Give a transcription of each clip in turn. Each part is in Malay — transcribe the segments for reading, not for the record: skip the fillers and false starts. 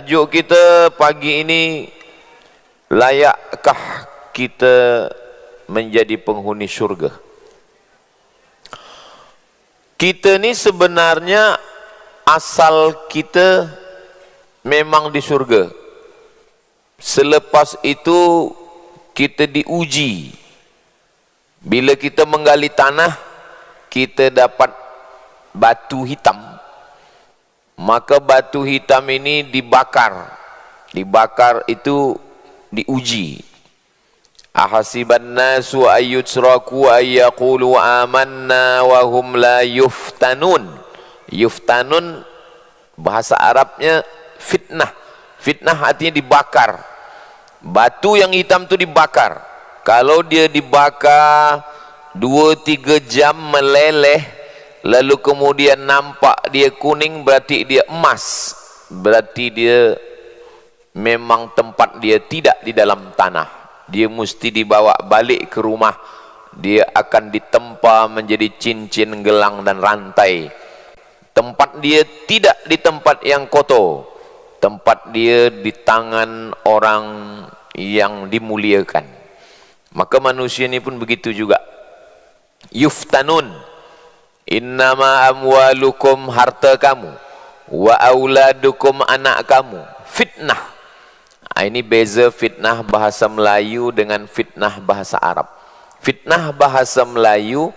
Tajuk kita pagi ini, layakkah kita menjadi penghuni syurga? Kita ni sebenarnya asal kita memang di syurga. Selepas itu kita diuji. Bila kita menggali tanah, kita dapat batu hitam. Maka batu hitam ini dibakar. Dibakar itu diuji. Ahasiban nasu ayyutraku ayyaqulu amanna wa hum la yuftanun. Yuftanun bahasa Arabnya fitnah. Fitnah artinya dibakar. Batu yang hitam itu dibakar. Kalau dia dibakar 2-3 jam meleleh, lalu kemudian nampak dia kuning, berarti dia emas. Berarti dia memang tempat dia tidak di dalam tanah. Dia mesti dibawa balik ke rumah. Dia akan ditempa menjadi cincin, gelang dan rantai. Tempat dia tidak di tempat yang kotor. Tempat dia di tangan orang yang dimuliakan. Maka manusia ini pun begitu juga. Yuftanun. Innama amwalukum, harta kamu, wa auladukum, anak kamu, fitnah. Ini beza fitnah bahasa Melayu dengan fitnah bahasa Arab. Fitnah bahasa Melayu,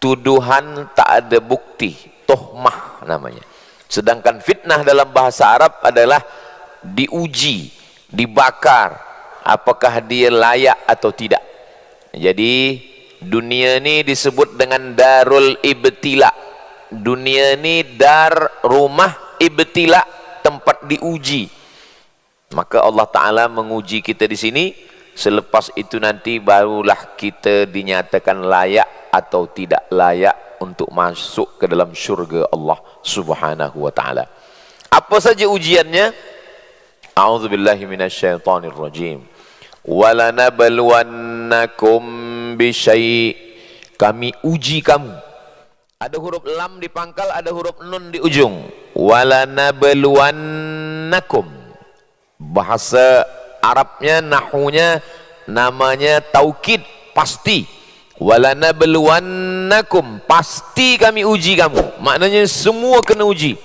tuduhan tak ada bukti, tohmah namanya. Sedangkan fitnah dalam bahasa Arab adalah diuji, dibakar, apakah dia layak atau tidak. Jadi dunia ni disebut dengan darul ibtila. Dunia ni dar, rumah ibtila, tempat diuji. Maka Allah Ta'ala menguji kita di sini. Selepas itu nanti barulah kita dinyatakan layak atau tidak layak untuk masuk ke dalam syurga Allah Subhanahu wa Ta'ala. Apa saja ujiannya? A'udzubillahi minasyaitonirrajim. Walanabluwannakum bisyai', kami uji kamu. Ada huruf lam di pangkal, ada huruf nun di ujung. Walanabluwannakum, bahasa Arabnya, nahunya namanya taukid, pasti. Walanabluwannakum, pasti kami uji kamu. Maknanya semua kena uji.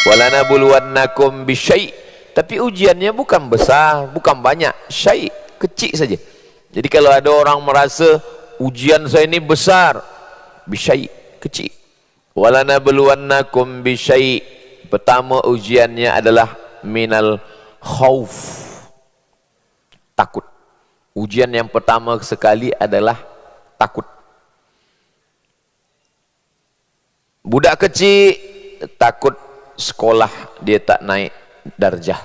Walanabluwannakum bisyai', tapi ujiannya bukan besar, bukan banyak, syai', kecil saja. Jadi kalau ada orang merasa ujian saya ini besar, bisyai', kecil. Walanabluwannakum bisyai', pertama ujiannya adalah minal khauf, takut. Ujian yang pertama sekali adalah takut. Budak kecil takut sekolah dia tak naik darjah.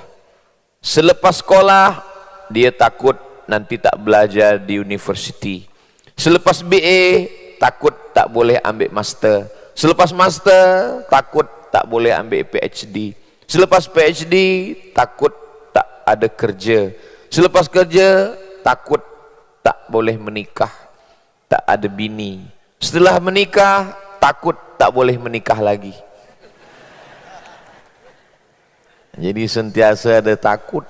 Selepas sekolah dia takut nanti tak belajar di universiti. Selepas BA takut tak boleh ambil master. Selepas master takut tak boleh ambil PhD. Selepas PhD takut tak ada kerja. Selepas kerja takut tak boleh menikah, tak ada bini. Setelah menikah takut tak boleh menikah lagi. Jadi sentiasa ada takut.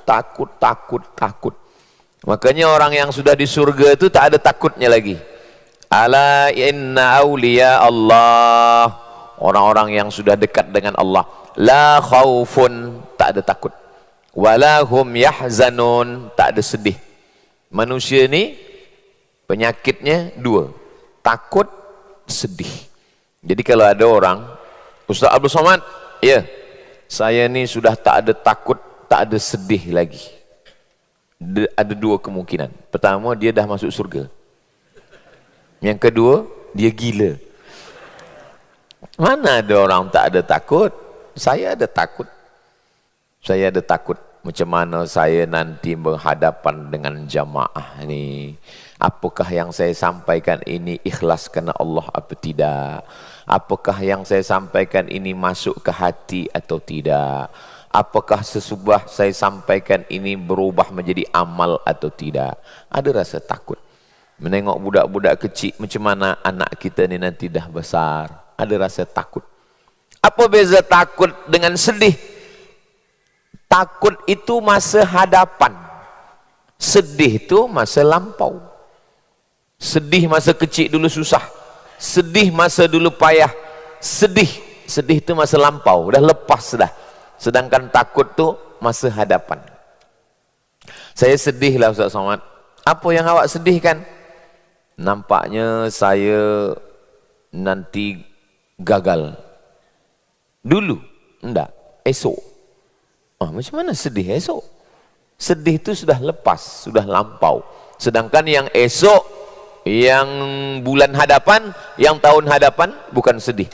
Makanya orang yang sudah di surga itu tak ada takutnya lagi. Ala inna awliya Allah, orang-orang yang sudah dekat dengan Allah, la khaufun, tak ada takut, wala hum yahzanun, tak ada sedih. Manusia ni penyakitnya dua, takut, sedih. Jadi kalau ada orang, Ustaz Abdul Somad, ya, saya ni sudah tak ada takut, tak ada sedih lagi. Ada dua kemungkinan. Pertama, dia dah masuk surga. Yang kedua, dia gila. Mana ada orang tak ada takut? Saya ada takut. Saya ada takut. Macam mana saya nanti berhadapan dengan jamaah ni? Apakah yang saya sampaikan ini ikhlas kerana Allah atau tidak? Apakah yang saya sampaikan ini masuk ke hati atau tidak? Apakah sesudah saya sampaikan ini berubah menjadi amal atau tidak? Ada rasa takut. Menengok budak-budak kecil, macam mana anak kita ni nanti dah besar. Ada rasa takut. Apa beza takut dengan sedih? Takut itu masa hadapan, sedih itu masa lampau. Sedih masa kecil dulu susah, sedih masa dulu payah, sedih itu masa lampau, dah lepas dah. Sedangkan takut tu masa hadapan. Saya sedih lah Ustaz Somad. Apa yang awak sedihkan? Nampaknya saya nanti gagal. Dulu? Enggak, esok. Macam mana sedih esok? Sedih itu sudah lepas, sudah lampau. Sedangkan yang esok, yang bulan hadapan, yang tahun hadapan, bukan sedih.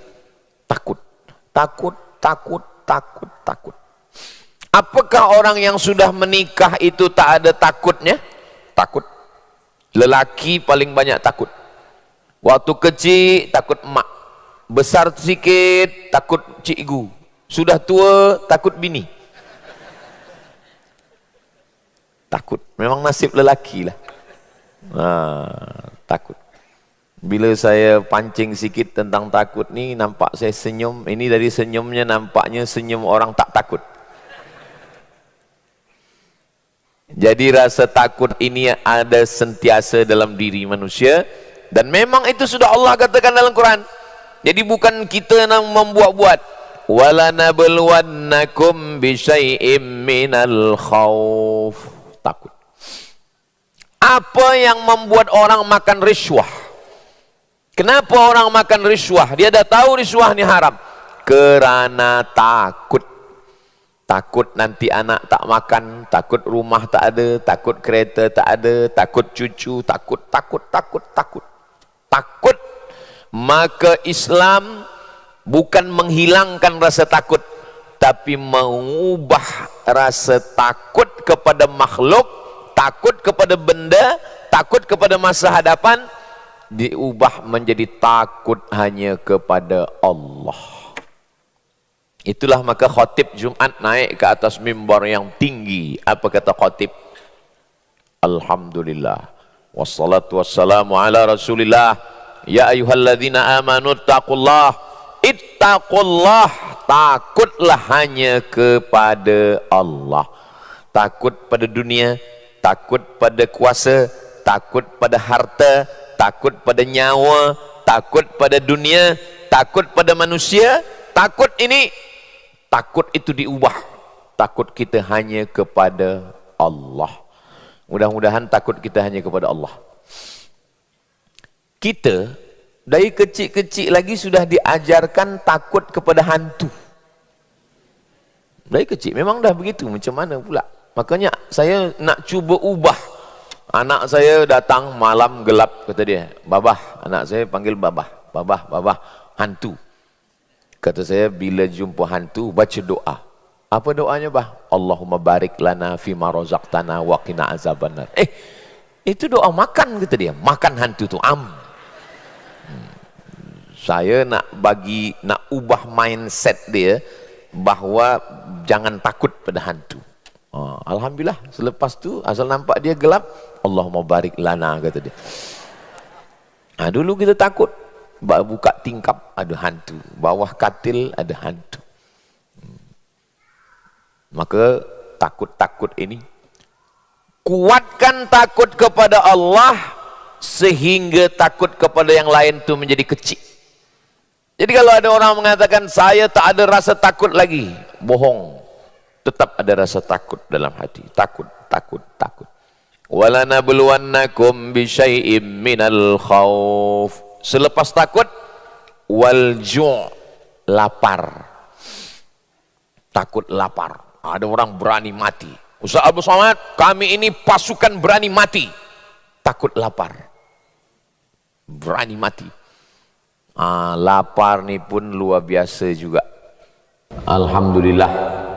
Takut. Takut, takut, takut, takut. Apakah orang yang sudah menikah itu tak ada takutnya? Takut. Lelaki paling banyak takut. Waktu kecil, takut emak. Besar sikit, takut cikgu. Sudah tua, takut bini. Takut. Memang nasib lelaki lah. Takut. Bila saya pancing sikit tentang takut ni, nampak saya senyum. Ini dari senyumnya nampaknya senyum orang tak takut. Jadi rasa takut ini ada sentiasa dalam diri manusia. Dan memang itu sudah Allah katakan dalam Quran. Jadi bukan kita yang membuat-buat. وَلَنَبْلُوَنَّكُمْ بِشَيْءٍ مِّنَ الْخَوْفِ. Takut. Apa yang membuat orang makan riswah? Kenapa orang makan riswah? Dia dah tahu riswah ni haram. Kerana takut. Takut nanti anak tak makan, takut rumah tak ada, takut kereta tak ada, takut cucu, takut. Takut. Maka Islam bukan menghilangkan rasa takut, tapi mengubah rasa takut kepada makhluk, takut kepada benda, takut kepada masa hadapan, diubah menjadi takut hanya kepada Allah. Itulah maka khatib Jumat naik ke atas mimbar yang tinggi. Apa kata khatib? Alhamdulillah. Wassalatu wassalamu ala Rasulillah. Ya ayyuhalladzina amanu taqullah. Ittaqullah. Takutlah hanya kepada Allah. Takut pada dunia, takut pada kuasa, takut pada harta, takut pada nyawa, takut pada dunia, takut pada manusia. Takut ini, takut itu diubah. Takut kita hanya kepada Allah. Mudah-mudahan takut kita hanya kepada Allah. Kita dari kecil-kecil lagi sudah diajarkan takut kepada hantu. Dari kecil memang dah begitu. Macam mana pula? Makanya saya nak cuba ubah. Anak saya datang malam gelap, kata dia, babah. Anak saya panggil babah. Babah, hantu. Kata saya, bila jumpa hantu, baca doa. Apa doanya, bah? Allahumma barik lana fima razaqtana wa qina azabannar. Itu doa makan, kata dia. Makan hantu tu. Saya nak ubah mindset dia bahawa jangan takut pada hantu. Alhamdulillah, selepas tu asal nampak dia gelap, Allahumma barik lana, kata dia. Dulu kita takut. Buka tingkap ada hantu, bawah katil ada hantu. Maka takut ini, kuatkan takut kepada Allah sehingga takut kepada yang lain itu menjadi kecil. Jadi kalau ada orang mengatakan saya tak ada rasa takut lagi, bohong. Tetap ada rasa takut dalam hati. Takut. Walanabluwannakum bisyai'im minal khauf. Selepas takut, wal-ju', lapar. Takut lapar. Ada orang berani mati. Ustaz Abu Somad, kami ini pasukan berani mati. Takut lapar. Berani mati. Lapar ni pun luar biasa juga. Alhamdulillah,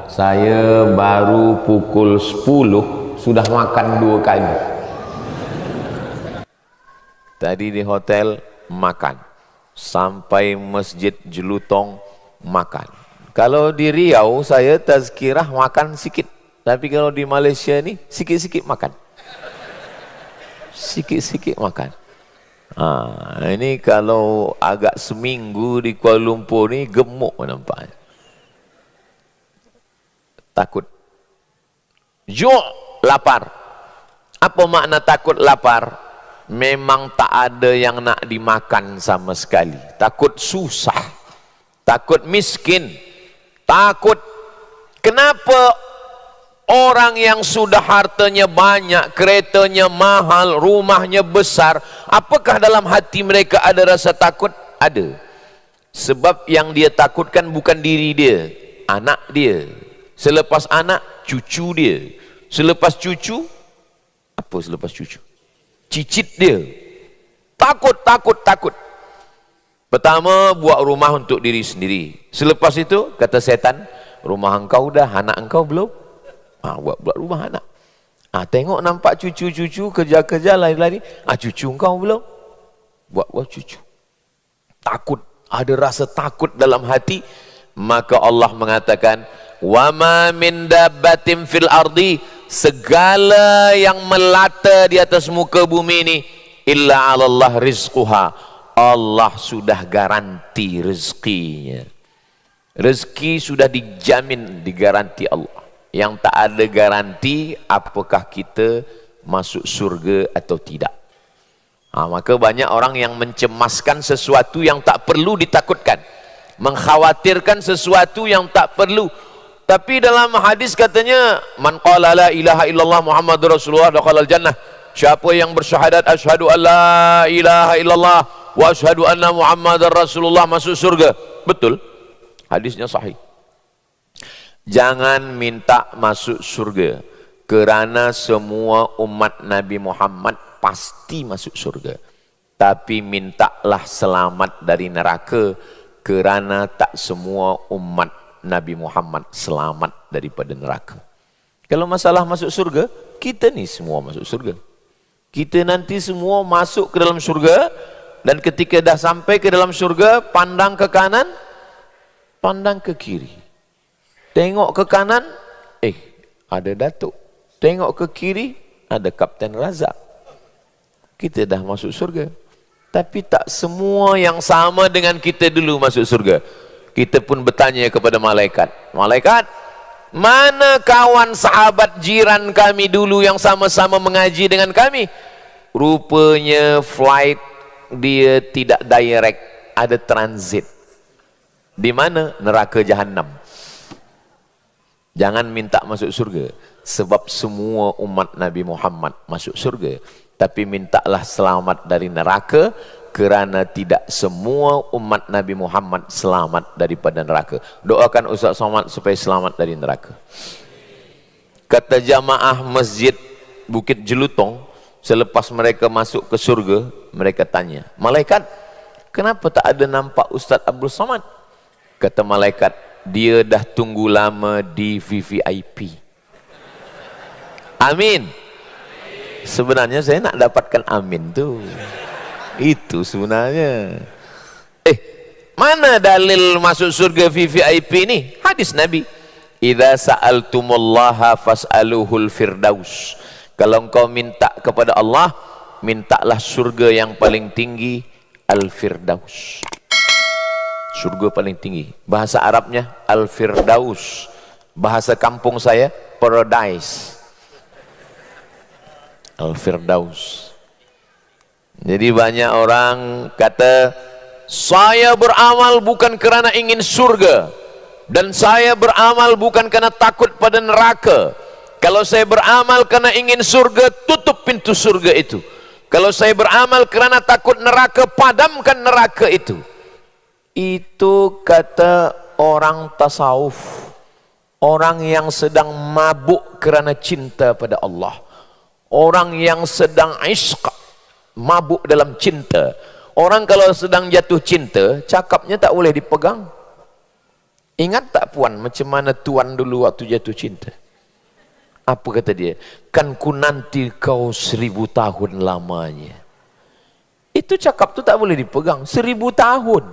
saya baru pukul 10 sudah makan 2 kali. Tadi di hotel makan, sampai Masjid Jelutong makan. Kalau di Riau saya tazkirah makan sikit, tapi kalau di Malaysia ni sikit-sikit makan. Sikit-sikit makan. Ini kalau agak seminggu di Kuala Lumpur ni gemuk nampaknya. Takut. Ju' lapar. Apa makna takut lapar? Memang tak ada yang nak dimakan sama sekali. Takut susah, takut miskin, takut. Kenapa orang yang sudah hartanya banyak, keretanya mahal, rumahnya besar, apakah dalam hati mereka ada rasa takut? Ada. Sebab yang dia takutkan bukan diri dia, anak dia. Selepas anak, cucu dia. Selepas cucu, apa selepas cucu? Cicit dia. Takut, takut, takut. Pertama, buat rumah untuk diri sendiri. Selepas itu, kata setan, rumah engkau dah, anak engkau belum? Buat rumah anak. Tengok nampak cucu-cucu kerja-kerja lari-lari. Cucu engkau belum? Buat cucu. Takut, ada rasa takut dalam hati. Maka Allah mengatakan, wa ma min dabbatin fil ardi, segala yang melata di atas muka bumi ini, illa 'alallah rizquha, Allah sudah garanti rezekinya. Rezeki sudah dijamin, digaranti Allah. Yang tak ada garanti apakah kita masuk surga atau tidak. Maka banyak orang yang mencemaskan sesuatu yang tak perlu ditakutkan, mengkhawatirkan sesuatu yang tak perlu. Tapi dalam hadis katanya, man qala la ilaha illallah Muhammadur Rasulullah dakhalal jannah. Siapa yang bersyahadat asyhadu an la ilaha illallah wa asyhadu anna Muhammadar Rasulullah, masuk surga. Betul. Hadisnya sahih. Jangan minta masuk surga, kerana semua umat Nabi Muhammad pasti masuk surga. Tapi mintalah selamat dari neraka, kerana tak semua umat Nabi Muhammad selamat daripada neraka. Kalau masalah masuk surga, kita ni semua masuk surga. Kita nanti semua masuk ke dalam surga, dan ketika dah sampai ke dalam surga, pandang ke kanan, pandang ke kiri. Tengok ke kanan, ada Datuk. Tengok ke kiri, ada Kapten Razak. Kita dah masuk surga. Tapi tak semua yang sama dengan kita dulu masuk surga. Kita pun bertanya kepada malaikat, malaikat, mana kawan sahabat jiran kami dulu yang sama-sama mengaji dengan kami? Rupanya flight dia tidak direct, ada transit. Di mana? Neraka Jahannam. Jangan minta masuk surga, sebab semua umat Nabi Muhammad masuk surga. Tapi mintalah selamat dari neraka, kerana tidak semua umat Nabi Muhammad selamat daripada neraka. Doakan Ustaz Somad supaya selamat dari neraka. Kata jamaah masjid Bukit Jelutong, selepas mereka masuk ke surga, mereka tanya, malaikat, kenapa tak ada nampak Ustaz Abdul Somad? Kata malaikat, dia dah tunggu lama di VVIP. Amin. Sebenarnya saya nak dapatkan amin tu. Itu sebenarnya. Mana dalil masuk surga VVIP ni? Hadis Nabi, idza sa'altumullaha fas'aluhul firdaus. Kalau engkau minta kepada Allah, mintalah surga yang paling tinggi, al-firdaus. Surga paling tinggi. Bahasa Arabnya al-firdaus. Bahasa kampung saya paradise. Al-firdaus. Jadi banyak orang kata, saya beramal bukan kerana ingin surga, dan saya beramal bukan kerana takut pada neraka. Kalau saya beramal kerana ingin surga, tutup pintu surga itu. Kalau saya beramal kerana takut neraka, padamkan neraka itu. Itu kata orang tasawuf, orang yang sedang mabuk kerana cinta pada Allah, orang yang sedang ishq, mabuk dalam cinta. Orang kalau sedang jatuh cinta, cakapnya tak boleh dipegang. Ingat tak puan, macam mana tuan dulu waktu jatuh cinta? Apa kata dia? Kan ku nanti kau 1000 tahun lamanya. Itu cakap tu tak boleh dipegang. 1000 tahun.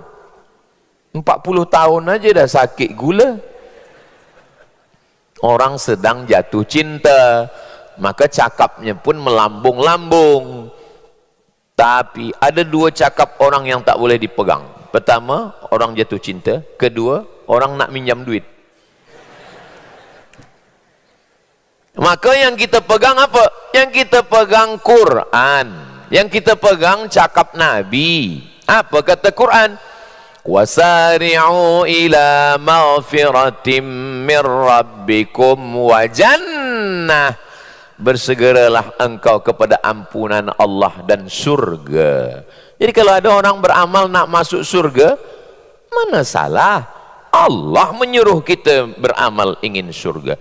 40 tahun aja dah sakit gula. Orang sedang jatuh cinta, maka cakapnya pun melambung-lambung. Tapi ada dua cakap orang yang tak boleh dipegang. Pertama, orang jatuh cinta. Kedua, orang nak minjam duit. Maka yang kita pegang apa? Yang kita pegang Quran, yang kita pegang cakap Nabi. Apa kata Quran? Wasari'u ila maghfiratim mir rabbikum wa jannah. Bersegeralah engkau kepada ampunan Allah dan surga. Jadi kalau ada orang beramal nak masuk surga, mana salah? Allah menyuruh kita beramal ingin surga.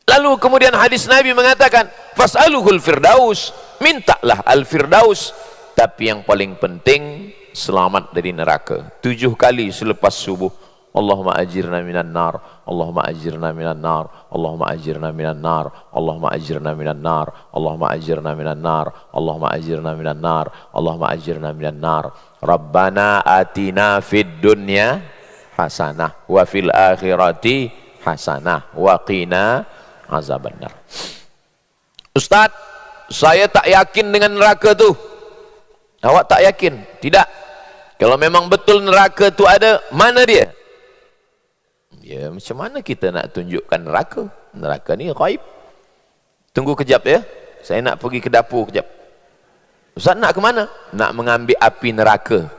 Lalu kemudian hadis Nabi mengatakan, fas'aluhul firdaus, mintalah al-firdaus. Tapi yang paling penting, selamat dari neraka. 7 kali selepas subuh, Allahumma ajirna minan nar, Allahumma ajirna minan nar, Allahumma ajirna minan nar, Allahumma ajirna minan nar, Allahumma ajirna minan nar, Allahumma ajirna minan nar, Allahumma ajirna minan nar. Rabbana atina fid dunya hasanah wa fil akhirati hasanah wa qina azabannar. Ustaz, saya tak yakin dengan neraka tu. Awak tak yakin? Tidak. Kalau memang betul neraka tu ada, mana dia? Ya, macam mana kita nak tunjukkan neraka? Neraka ni ghaib. Tunggu kejap ya. Saya nak pergi ke dapur kejap. Ustaz nak ke mana? Nak mengambil api neraka.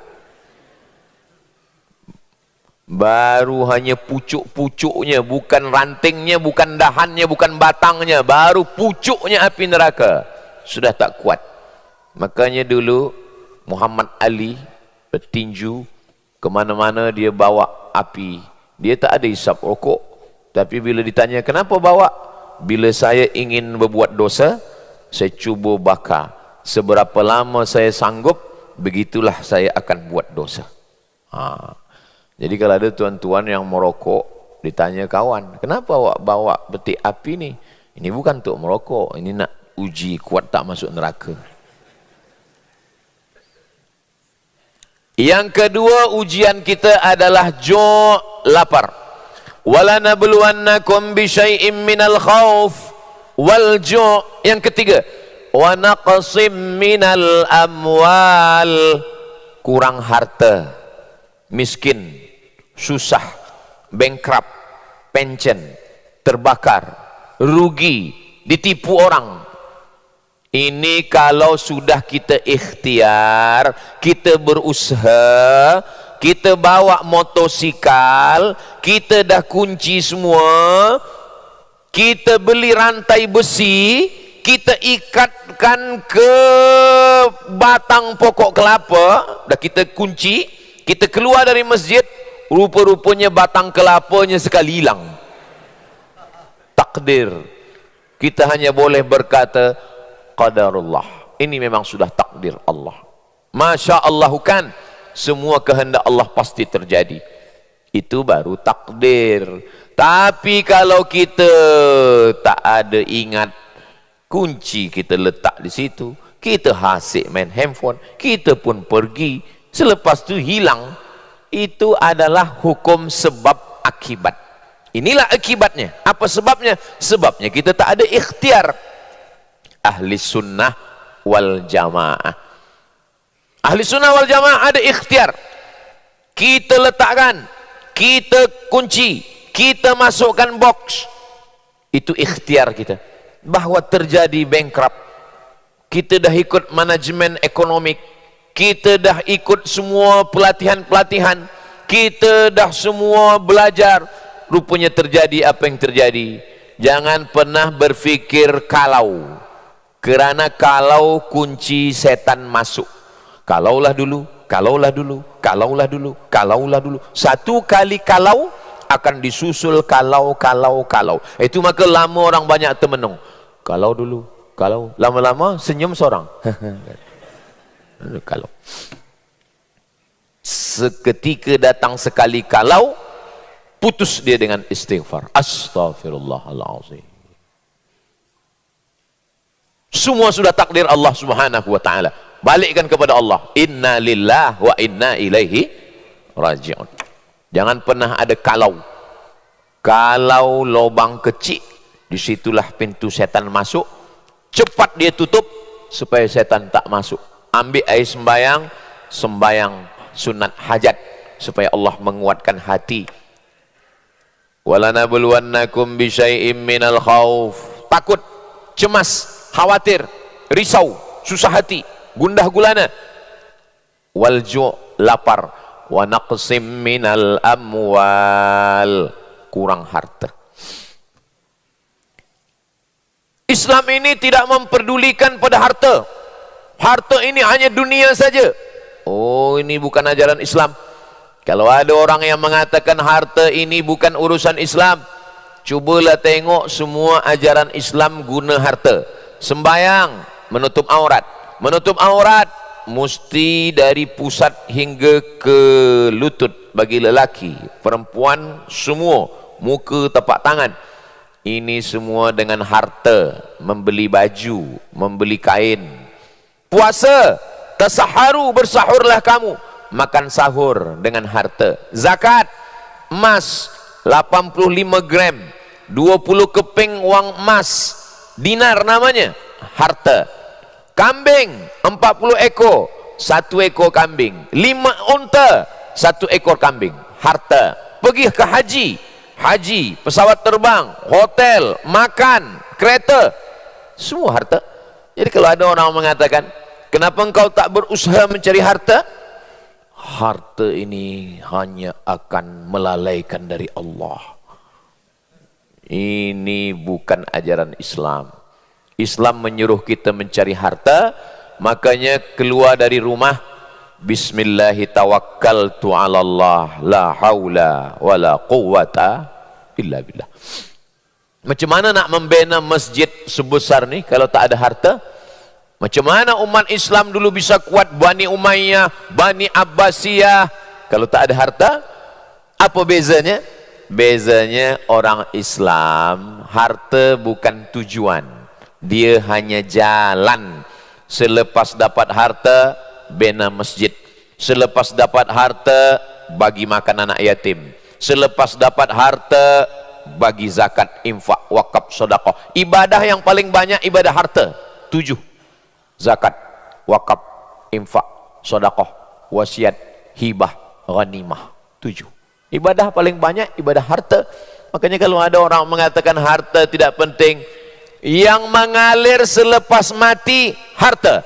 Baru hanya pucuk-pucuknya, bukan rantingnya, bukan dahannya, bukan batangnya, baru pucuknya api neraka sudah tak kuat. Makanya dulu Muhammad Ali bertinju kemana-mana, dia bawa api. Dia tak ada hisap rokok, tapi bila ditanya kenapa bawa, bila saya ingin berbuat dosa, saya cuba bakar. Seberapa lama saya sanggup, begitulah saya akan buat dosa. Jadi kalau ada tuan-tuan yang merokok, ditanya kawan, kenapa awak bawa peti api ni? Ini bukan untuk merokok, ini nak uji kuat tak masuk neraka. Yang kedua ujian kita adalah ju', lapar. Wala nabluwannakum bi syai'im minal khauf wal ju'. Yang ketiga, wa naqsim minal amwal, kurang harta, miskin, susah, bankrupt, pension, terbakar, rugi, ditipu orang. Ini kalau sudah kita ikhtiar, kita berusaha, kita bawa motosikal, kita dah kunci semua, kita beli rantai besi, kita ikatkan ke batang pokok kelapa, dah kita kunci, kita keluar dari masjid, rupa-rupanya batang kelapanya sekali hilang. Takdir. Kita hanya boleh berkata qadarullah. Ini memang sudah takdir Allah. Masya Allah, kan semua kehendak Allah pasti terjadi. Itu baru takdir. Tapi kalau kita tak ada ingat, kunci kita letak di situ, kita hasik main handphone, kita pun pergi, selepas itu hilang. Itu adalah hukum sebab akibat. Inilah akibatnya. Apa sebabnya? Sebabnya kita tak ada ikhtiar. Ahli sunnah wal jamaah. Ahli sunnah wal jamaah ada ikhtiar. Kita letakkan, kita kunci, kita masukkan box. Itu ikhtiar kita. Bahwa terjadi bankrupt, kita dah ikut manajemen ekonomik, kita dah ikut semua pelatihan-pelatihan, kita dah semua belajar, rupanya terjadi apa yang terjadi. Jangan pernah berfikir kalau. Kerana kalau kunci setan masuk, kalaulah dulu, kalaulah dulu, kalaulah dulu, kalaulah dulu. Satu kali kalau akan disusul kalau. Itu maka lama orang banyak termenung. Kalau dulu, kalau lama-lama senyum seorang. Kalau seketika datang sekali kalau, putus dia dengan istighfar. Astaghfirullahaladzim. Semua sudah takdir Allah Subhanahu wa taala. Balikkan kepada Allah. Inna lillahi wa inna ilaihi raji'un. Jangan pernah ada kalau. Kalau lubang kecil, disitulah pintu setan masuk. Cepat dia tutup supaya setan tak masuk. Ambil air sembayang, sembayang sunat hajat supaya Allah menguatkan hati. Walanabluwannakum bisyai'im minal khauf. takut, cemas, khawatir, risau, susah hati, gundah gulana. Wal ju', lapar, wa naqsim minal amwal, kurang harta. Islam ini tidak memperdulikan pada harta. Harta ini hanya dunia saja. Oh, ini bukan ajaran Islam. Kalau ada orang yang mengatakan harta ini bukan urusan Islam, cubalah tengok semua ajaran Islam guna harta. Sembayang, menutup aurat. Menutup aurat mesti dari pusat hingga ke lutut bagi lelaki. Perempuan semua, muka, tapak tangan. Ini semua dengan harta. Membeli baju, membeli kain. Puasa, tasaharu, bersahurlah kamu. Makan sahur dengan harta. Zakat, emas 85 gram, 20 keping wang emas, dinar namanya, harta. Kambing 40 ekor, 1 ekor kambing. 5 unta, 1 ekor kambing, harta. Pergi ke haji, haji, pesawat terbang, hotel, makan, kereta, semua harta. Jadi kalau ada orang mengatakan, kenapa engkau tak berusaha mencari harta? Harta ini hanya akan melalaikan dari Allah. Ini bukan ajaran Islam. Islam menyuruh kita mencari harta, makanya keluar dari rumah, Bismillahi tawakkaltu ala Allah, la haula wa la quwwata illa billah. Macam mana nak membina masjid sebesar ni kalau tak ada harta? Macam mana umat Islam dulu bisa kuat, Bani Umayyah, Bani Abbasiyah, kalau tak ada harta? Apa bezanya? Bezanya orang Islam, harta bukan tujuan, dia hanya jalan. Selepas dapat harta, bina masjid. Selepas dapat harta, bagi makan anak yatim. Selepas dapat harta, bagi zakat, infak, wakaf, sedekah. Ibadah yang paling banyak ibadah harta. 7. Zakat, wakaf, infak, sedekah, wasiat, hibah, ghanimah. 7. Ibadah paling banyak ibadah harta. Makanya kalau ada orang mengatakan harta tidak penting, yang mengalir selepas mati harta.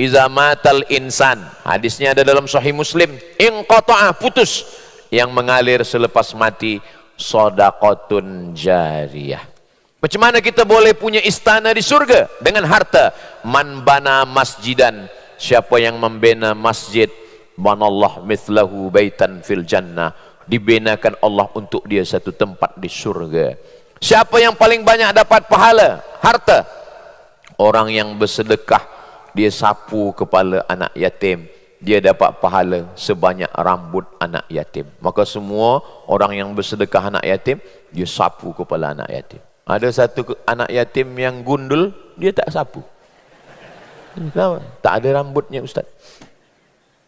Iza matal insan, hadisnya ada dalam Sahih Muslim, inqata'a, putus. Yang mengalir selepas mati shadaqatun jariyah. Macam mana kita boleh punya istana di surga? Dengan harta. Man bana masjidan, siapa yang membina masjid, banallah mithlahu baitan fil jannah, dibinakan Allah untuk dia satu tempat di surga. Siapa yang paling banyak dapat pahala? Harta. Orang yang bersedekah, dia sapu kepala anak yatim, dia dapat pahala sebanyak rambut anak yatim. Maka semua orang yang bersedekah anak yatim, dia sapu kepala anak yatim. Ada satu anak yatim yang gundul, dia tak sapu. Kenapa? Tak ada rambutnya, Ustaz.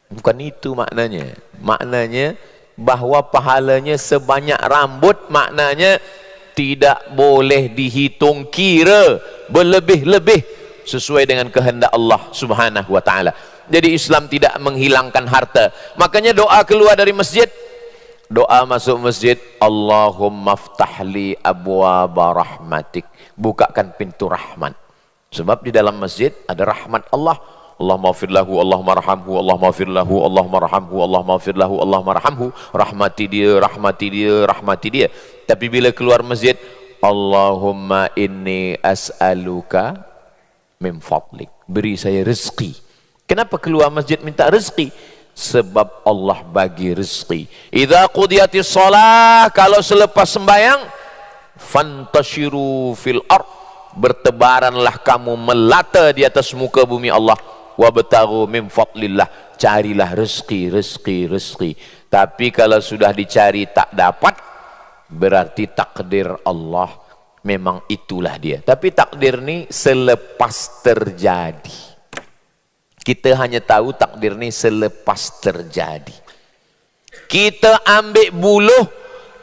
Bukan itu maknanya. Maknanya bahawa pahalanya sebanyak rambut, maknanya tidak boleh dihitung kira berlebih-lebih, sesuai dengan kehendak Allah Subhanahu wa taala. Jadi Islam tidak menghilangkan harta. Makanya doa keluar dari masjid, doa masuk masjid, Allahumma ftahli abwaba rahmatik, bukakan pintu rahmat. Sebab di dalam masjid ada rahmat Allah. Allahumma ighfir lahu, Allahumma arhamhu, Allahumma ighfir lahu, Allahumma arhamhu, Allahumma ighfir lahu, Allahumma arhamhu. Rahmati dia, rahmati dia, rahmati dia. Tapi bila keluar masjid, Allahumma inni as'aluka min fadlik, beri saya rezeki. Kenapa keluar masjid minta rezeki? Sebab Allah bagi rezeki. Idza qudiyatis shalah, kalau selepas sembahyang, fantashiru fil ard, bertebaranlah kamu melata di atas muka bumi Allah. Wabtaghu min fadlillah, carilah rezeki, rezeki, rezeki. Tapi kalau sudah dicari tak dapat, berarti takdir Allah memang itulah dia. Tapi takdir ni selepas terjadi. Kita hanya tahu takdir ni selepas terjadi. Kita ambil buluh,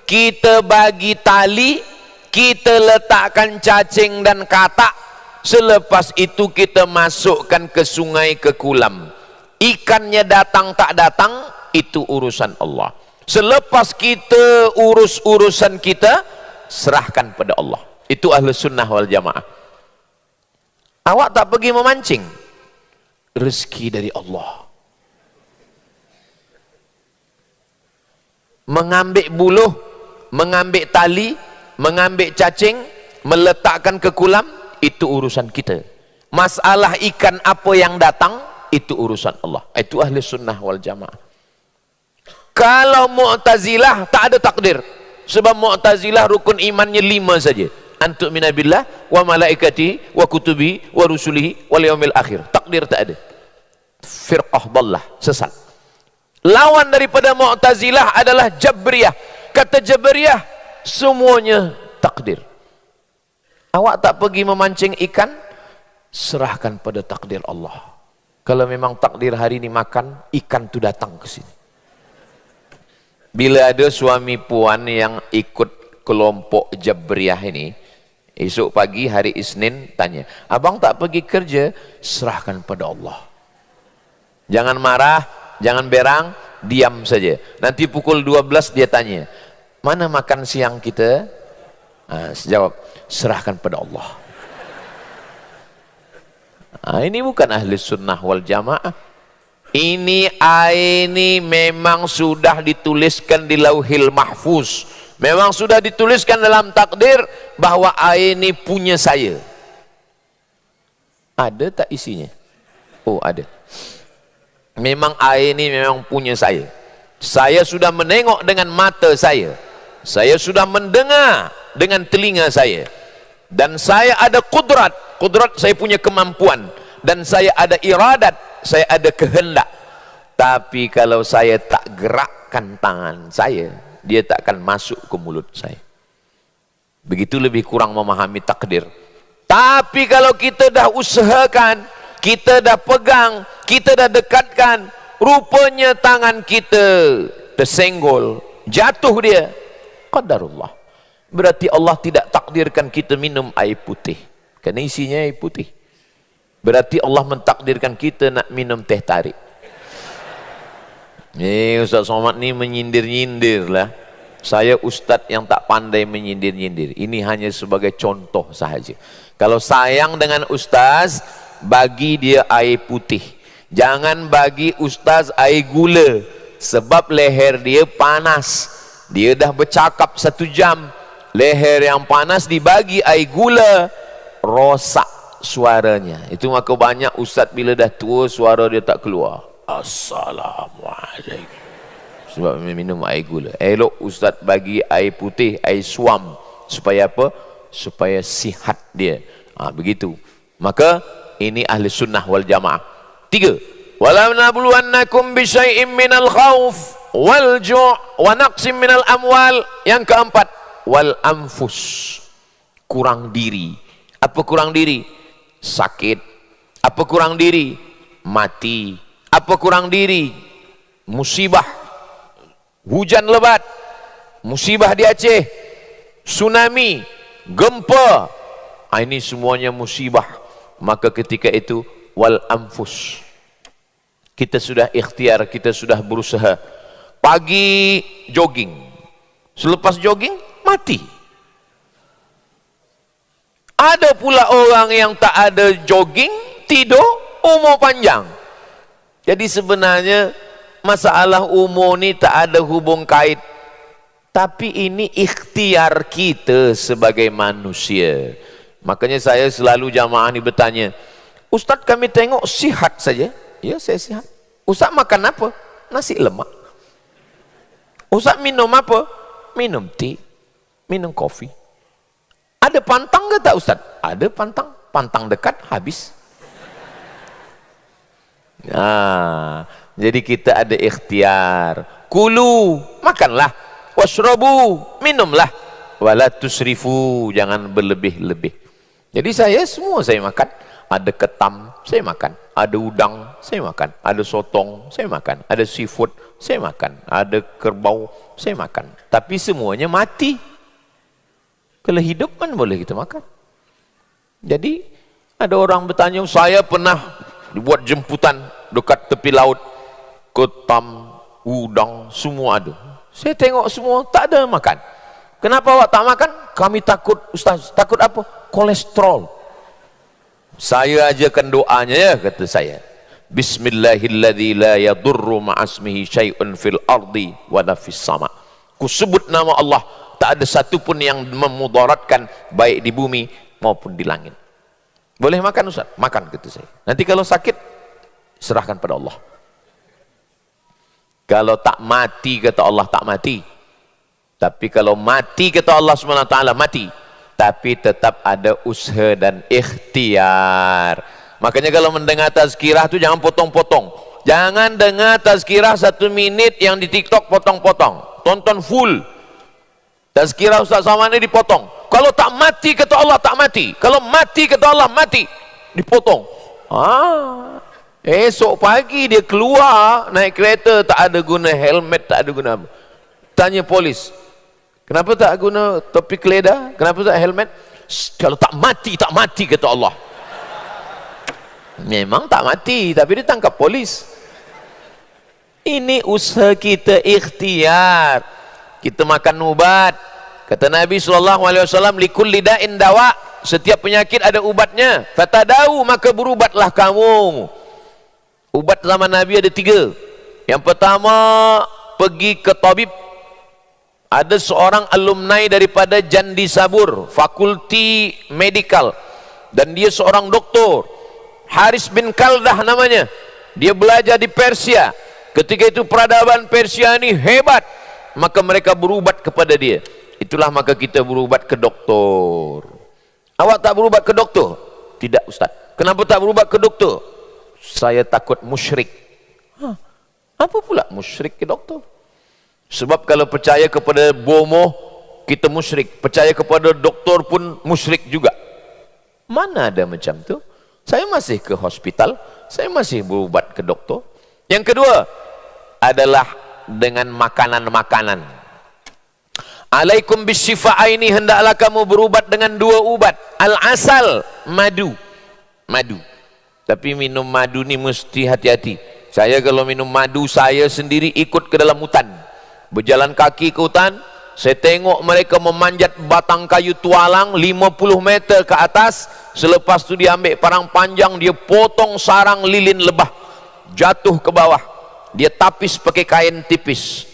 kita bagi tali, kita letakkan cacing dan katak. Selepas itu kita masukkan ke sungai, ke kolam. Ikannya datang tak datang, itu urusan Allah. Selepas kita urus urusan kita, serahkan pada Allah. Itu ahlu sunnah wal jamaah. Awak tak pergi memancing, rezeki dari Allah. Mengambil buluh, mengambil tali, mengambil cacing, meletakkan ke kolam, itu urusan kita. Masalah ikan apa yang datang, itu urusan Allah. Itu ahli sunnah wal jamaah. Kalau Mu'tazilah tak ada takdir. Sebab Mu'tazilah rukun imannya 5 saja. Antuk minabillah wa malaikati wa kutubi wa rusulihi wal yaumil akhir. Takdir tak ada. Firqah dallah, sesat. Lawan daripada Mu'tazilah adalah Jabriyah. Kata Jabriyah, semuanya takdir. Awak tak pergi memancing ikan, serahkan pada takdir Allah. Kalau memang takdir hari ini makan, ikan tu datang ke sini. Bila ada suami puan yang ikut kelompok Jabriyah ini, esok pagi hari Isnin tanya, abang tak pergi kerja, serahkan pada Allah. Jangan marah, jangan berang, diam saja. Nanti pukul 12 dia tanya, mana makan siang kita? Jawab, serahkan pada Allah. Ini bukan ahli sunnah wal jamaah. Ini memang sudah dituliskan di Lauhil Mahfuz. Memang sudah dituliskan dalam takdir bahwa air ini punya saya. Ada tak isinya? Oh, ada. Memang air ini memang punya saya. Saya sudah menengok dengan mata saya. Saya sudah mendengar dengan telinga saya. Dan saya ada kudrat. Kudrat, saya punya kemampuan. Dan saya ada iradat, saya ada kehendak. Tapi kalau saya tak gerakkan tangan saya, dia tak akan masuk ke mulut saya. Begitu lebih kurang memahami takdir. Tapi kalau kita dah usahakan, kita dah pegang, kita dah dekatkan, rupanya tangan kita tersenggol, jatuh dia, qadarullah. Berarti Allah tidak takdirkan kita minum air putih, kerana isinya air putih. Berarti Allah mentakdirkan kita nak minum teh tarik. Ustaz Somad ni menyindir-nyindir lah. Saya ustaz yang tak pandai menyindir-nyindir. Ini hanya sebagai contoh sahaja. Kalau sayang dengan ustaz, bagi dia air putih. Jangan bagi ustaz air gula. Sebab leher dia panas. Dia dah bercakap 1 jam. Leher yang panas dibagi air gula, rosak suaranya. Itu maka banyak ustaz bila dah tua suara dia tak keluar. Assalamualaikum. Sebab minum air gula. Elok ustaz bagi air putih, air suam. Supaya apa? Supaya sihat dia. Begitu. Maka ini ahli sunnah wal jamaah. 3. Walam nabluwannakum bisyai'im minal khawf wal ju' wa naqsim minal amwal. Yang keempat, wal anfus. Kurang diri. Apa kurang diri? Sakit. Apa kurang diri? Mati. Apa kurang diri? Musibah. Hujan lebat. Musibah di Aceh. Tsunami. Gempa. Ini semuanya musibah. Maka ketika itu wal anfus. Kita sudah ikhtiar, kita sudah berusaha. Pagi jogging. Selepas jogging mati. Ada pula orang yang tak ada jogging, tidur, umur panjang. Jadi sebenarnya masalah umur ni tak ada hubung kait. Tapi ini ikhtiar kita sebagai manusia. Makanya saya selalu jamaah ni bertanya, Ustaz kami tengok sihat saja. Ya, saya sihat. Ustaz makan apa? Nasi lemak. Ustaz minum apa? Minum teh, minum kopi. Ada pantang ke tak Ustaz? Ada pantang. Pantang dekat, habis. Jadi kita ada ikhtiar. Kulu, makanlah. Washrabu, minumlah. Wala tusrifu, jangan berlebih-lebih. Jadi saya makan. Ada ketam, saya makan. Ada udang, saya makan. Ada sotong, saya makan. Ada seafood, saya makan. Ada kerbau, saya makan. Tapi semuanya mati. Kalau hidup kan boleh kita makan. Jadi ada orang bertanya, saya pernah dibuat jemputan dekat tepi laut, ketam, udang, semua ada. Saya tengok semua tak ada makan. Kenapa awak tak makan? kami takut Ustaz. Takut apa? Kolesterol. Saya ajakan doanya ya, kata saya. Bismillahilladzi la yadurru ma'asmihi syai'un fil ardi wala fis sama. Ku sebut nama Allah, tak ada satu pun yang memudaratkan baik di bumi maupun di langit. Boleh makan Ustaz? Makan, kata saya. Nanti kalau sakit, serahkan pada Allah. Kalau tak mati, kata Allah, tak mati. Tapi kalau mati, kata Allah SWT, mati. Tapi tetap ada usaha dan ikhtiar. Makanya kalau mendengar tazkirah tu jangan potong-potong. Jangan dengar tazkirah 1 minit yang di TikTok potong-potong. Tonton full. Tazkirah Ustaz Somad ni dipotong. Kalau tak mati, kata Allah, tak mati. Kalau mati, kata Allah, mati. Dipotong. Esok pagi dia keluar naik kereta, tak ada guna helmet, tak ada guna apa. Tanya polis, kenapa tak guna topi keledar? Kenapa tak helmet? Kalau tak mati, tak mati, kata Allah. Memang tak mati, tapi dia tangkap polis. Ini usaha kita, ikhtiar. Kita makan ubat. Kata Nabi SAW, likulli da'in dawa. Setiap penyakit ada ubatnya. Fatadau, maka berubatlah kamu. Ubat zaman Nabi ada 3. Yang pertama, pergi ke tabib. Ada seorang alumni daripada Jandi Sabur, fakulti medical, dan dia seorang doktor. Haris bin Kaldah namanya. Dia belajar di Persia. Ketika itu peradaban Persia ini hebat, maka mereka berubat kepada dia. Itulah maka kita berubat ke doktor. Awak tak berubat ke doktor? Tidak Ustaz. Kenapa tak berubat ke doktor? Saya takut musyrik. Apa pula musyrik ke doktor? Sebab kalau percaya kepada bomoh, kita musyrik. Percaya kepada doktor pun musyrik juga. Mana ada macam tu? Saya masih ke hospital, saya masih berubat ke doktor. Yang kedua adalah dengan makanan-makanan. Alaikum bisyifa'aini, hendaklah kamu berubat dengan 2 ubat. Al-asal, madu. Madu. Tapi minum madu ni mesti hati-hati. Saya kalau minum madu, saya sendiri ikut ke dalam hutan. Berjalan kaki ke hutan, saya tengok mereka memanjat batang kayu tualang 50 meter ke atas. Selepas tu dia ambil parang panjang, dia potong sarang lilin lebah, jatuh ke bawah, dia tapis pakai kain tipis.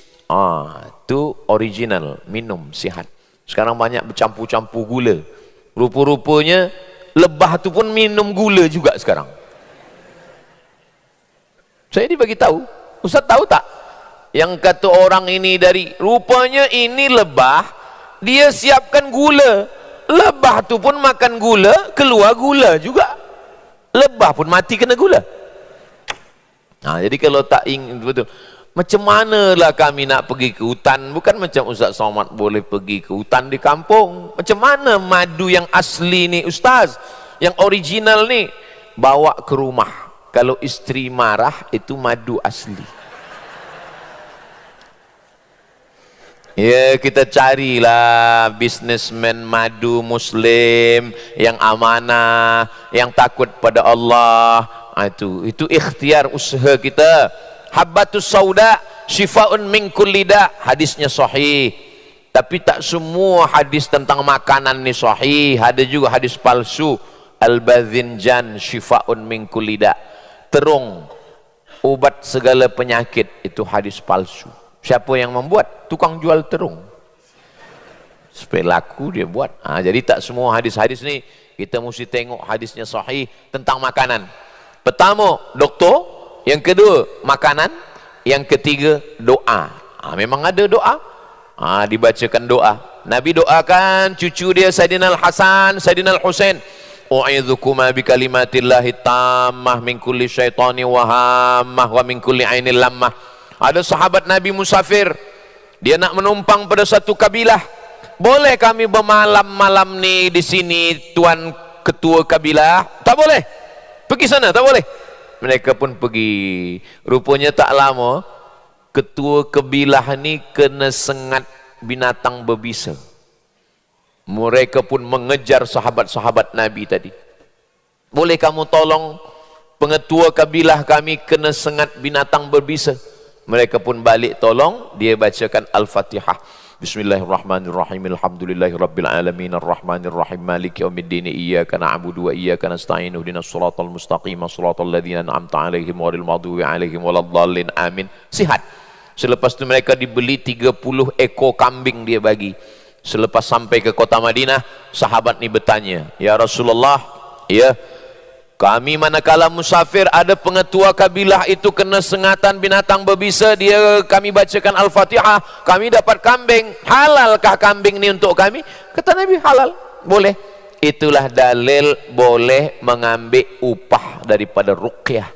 Itu original, minum sihat. Sekarang banyak bercampur-campur gula. Rupa-rupanya lebah tu pun minum gula juga sekarang. Saya dibagi tahu. Ustaz tahu tak? Yang kata orang ini dari, rupanya ini lebah, dia siapkan gula. Lebah tu pun makan gula, keluar gula juga. Lebah pun mati kena gula. Jadi kalau tak ingin betul, macam manalah kami nak pergi ke hutan? Bukan macam Ustaz Somad boleh pergi ke hutan di kampung. Macam mana madu yang asli ni Ustaz, yang original ni, bawa ke rumah. Kalau isteri marah, itu madu asli. Ya, kita carilah bisnismen madu muslim yang amanah, yang takut pada Allah. Itu ikhtiar usaha kita. Habbatus sauda syifaun min kulli da, hadisnya sahih. Tapi tak semua hadis tentang makanan ni sahih. Ada juga hadis palsu. Al-badhinjan syifaun min kulli da. Terung, obat segala penyakit, itu hadis palsu. Siapa yang membuat? Tukang jual terung. Supaya laku dia buat. Jadi tak semua hadis-hadis ni kita mesti tengok hadisnya sahih tentang makanan. Pertama, doktor. Yang kedua, makanan. Yang ketiga, doa. Memang ada doa. Dibacakan doa. Nabi doakan cucu dia Sayyidina Al-Hasan, Sayyidina Al-Husain. U'idhukuma bikalimatillahi tammah min kulli syaitani wa hammah wa min kulli ainil lammah. Ada sahabat Nabi musafir, dia nak menumpang pada satu kabilah. Boleh kami bermalam-malam ni di sini, tuan ketua kabilah? Tak boleh. Pergi sana, tak boleh. Mereka pun pergi. Rupanya tak lama, ketua kabilah ni kena sengat binatang berbisa. Mereka pun mengejar sahabat-sahabat Nabi tadi. Boleh kamu tolong pengetua kabilah kami kena sengat binatang berbisa? Mereka pun balik tolong, dia bacakan Al-Fatihah. Bismillahirrahmanirrahim. Alhamdulillahirabbil alamin arrahmanir rahim maliki yaumiddin iyyaka na'budu wa iyyaka nasta'in ihdinas siratal mustaqim siratal ladzina an'amta 'alaihim ghairil maghdubi 'alaihim waladdallin. Amin. Sihat. Selepas itu mereka dibeli 30 ekor kambing dia bagi. Selepas sampai ke kota Madinah, sahabat ni bertanya, "Ya Rasulullah, ya, kami manakala musafir ada pengetua kabilah itu kena sengatan binatang berbisa, kami bacakan Al-Fatihah, kami dapat kambing. Halalkah kambing ni untuk kami?" Kata Nabi, halal, boleh. Itulah dalil boleh mengambil upah daripada ruqyah.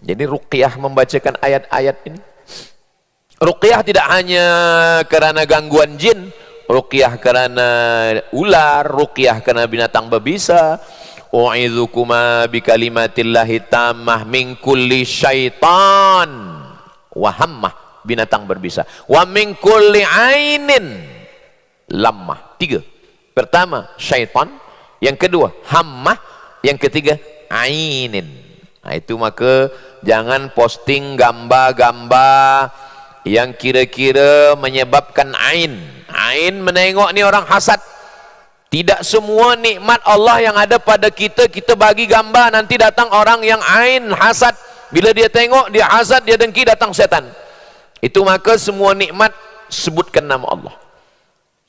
Jadi ruqyah membacakan ayat-ayat ini. Ruqyah tidak hanya kerana gangguan jin, ruqyah kerana ular, ruqyah kerana binatang berbisa. U'idzukuma bikalimatillahi tammah min kulli syaitan wa hammah, binatang berbisa, wa min kulli ainin lammah. 3. Pertama syaitan, yang kedua hammah, yang ketiga ainin. Nah, itu maka jangan posting gambar-gambar yang kira-kira menyebabkan ain. Ain menengok ni orang hasad. Tidak semua nikmat Allah yang ada pada kita, kita bagi gambar, nanti datang orang yang ain hasad. Bila dia tengok, dia hasad, dia dengki, datang setan. Itu maka semua nikmat sebutkan nama Allah.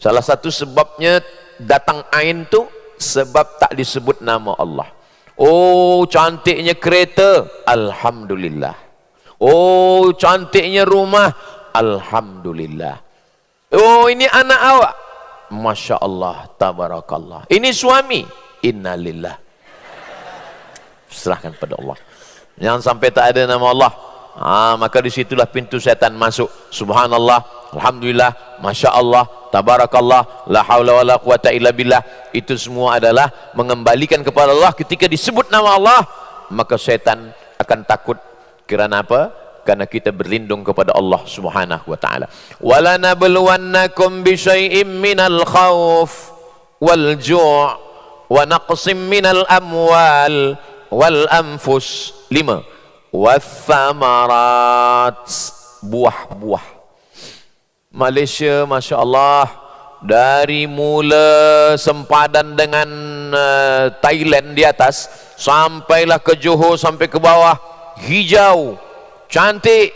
Salah satu sebabnya datang ain tu sebab tak disebut nama Allah. Oh, cantiknya kereta, alhamdulillah. Oh, cantiknya rumah, alhamdulillah. Oh, ini anak awak, Masya Allah, tabarakallah. Ini suami, innalillah. Serahkan pada Allah. Jangan sampai tak ada nama Allah. Maka disitulah pintu setan masuk. Subhanallah, alhamdulillah, Masya Allah, tabarakallah, la hawla wa la quwata illa billah. Itu semua adalah mengembalikan kepada Allah. Ketika disebut nama Allah, maka setan akan takut. Kerana apa? Karena kita berlindung kepada Allah Subhanahu wa taala. Wala nabluwannakum bi syai'im minal khauf wal ju' wa naqsim minal amwal wal anfus. 5. Wathamarat, buah-buah. Malaysia, Masya Allah, dari mula sempadan dengan Thailand di atas, sampailah ke Johor, sampai ke bawah, hijau, cantik,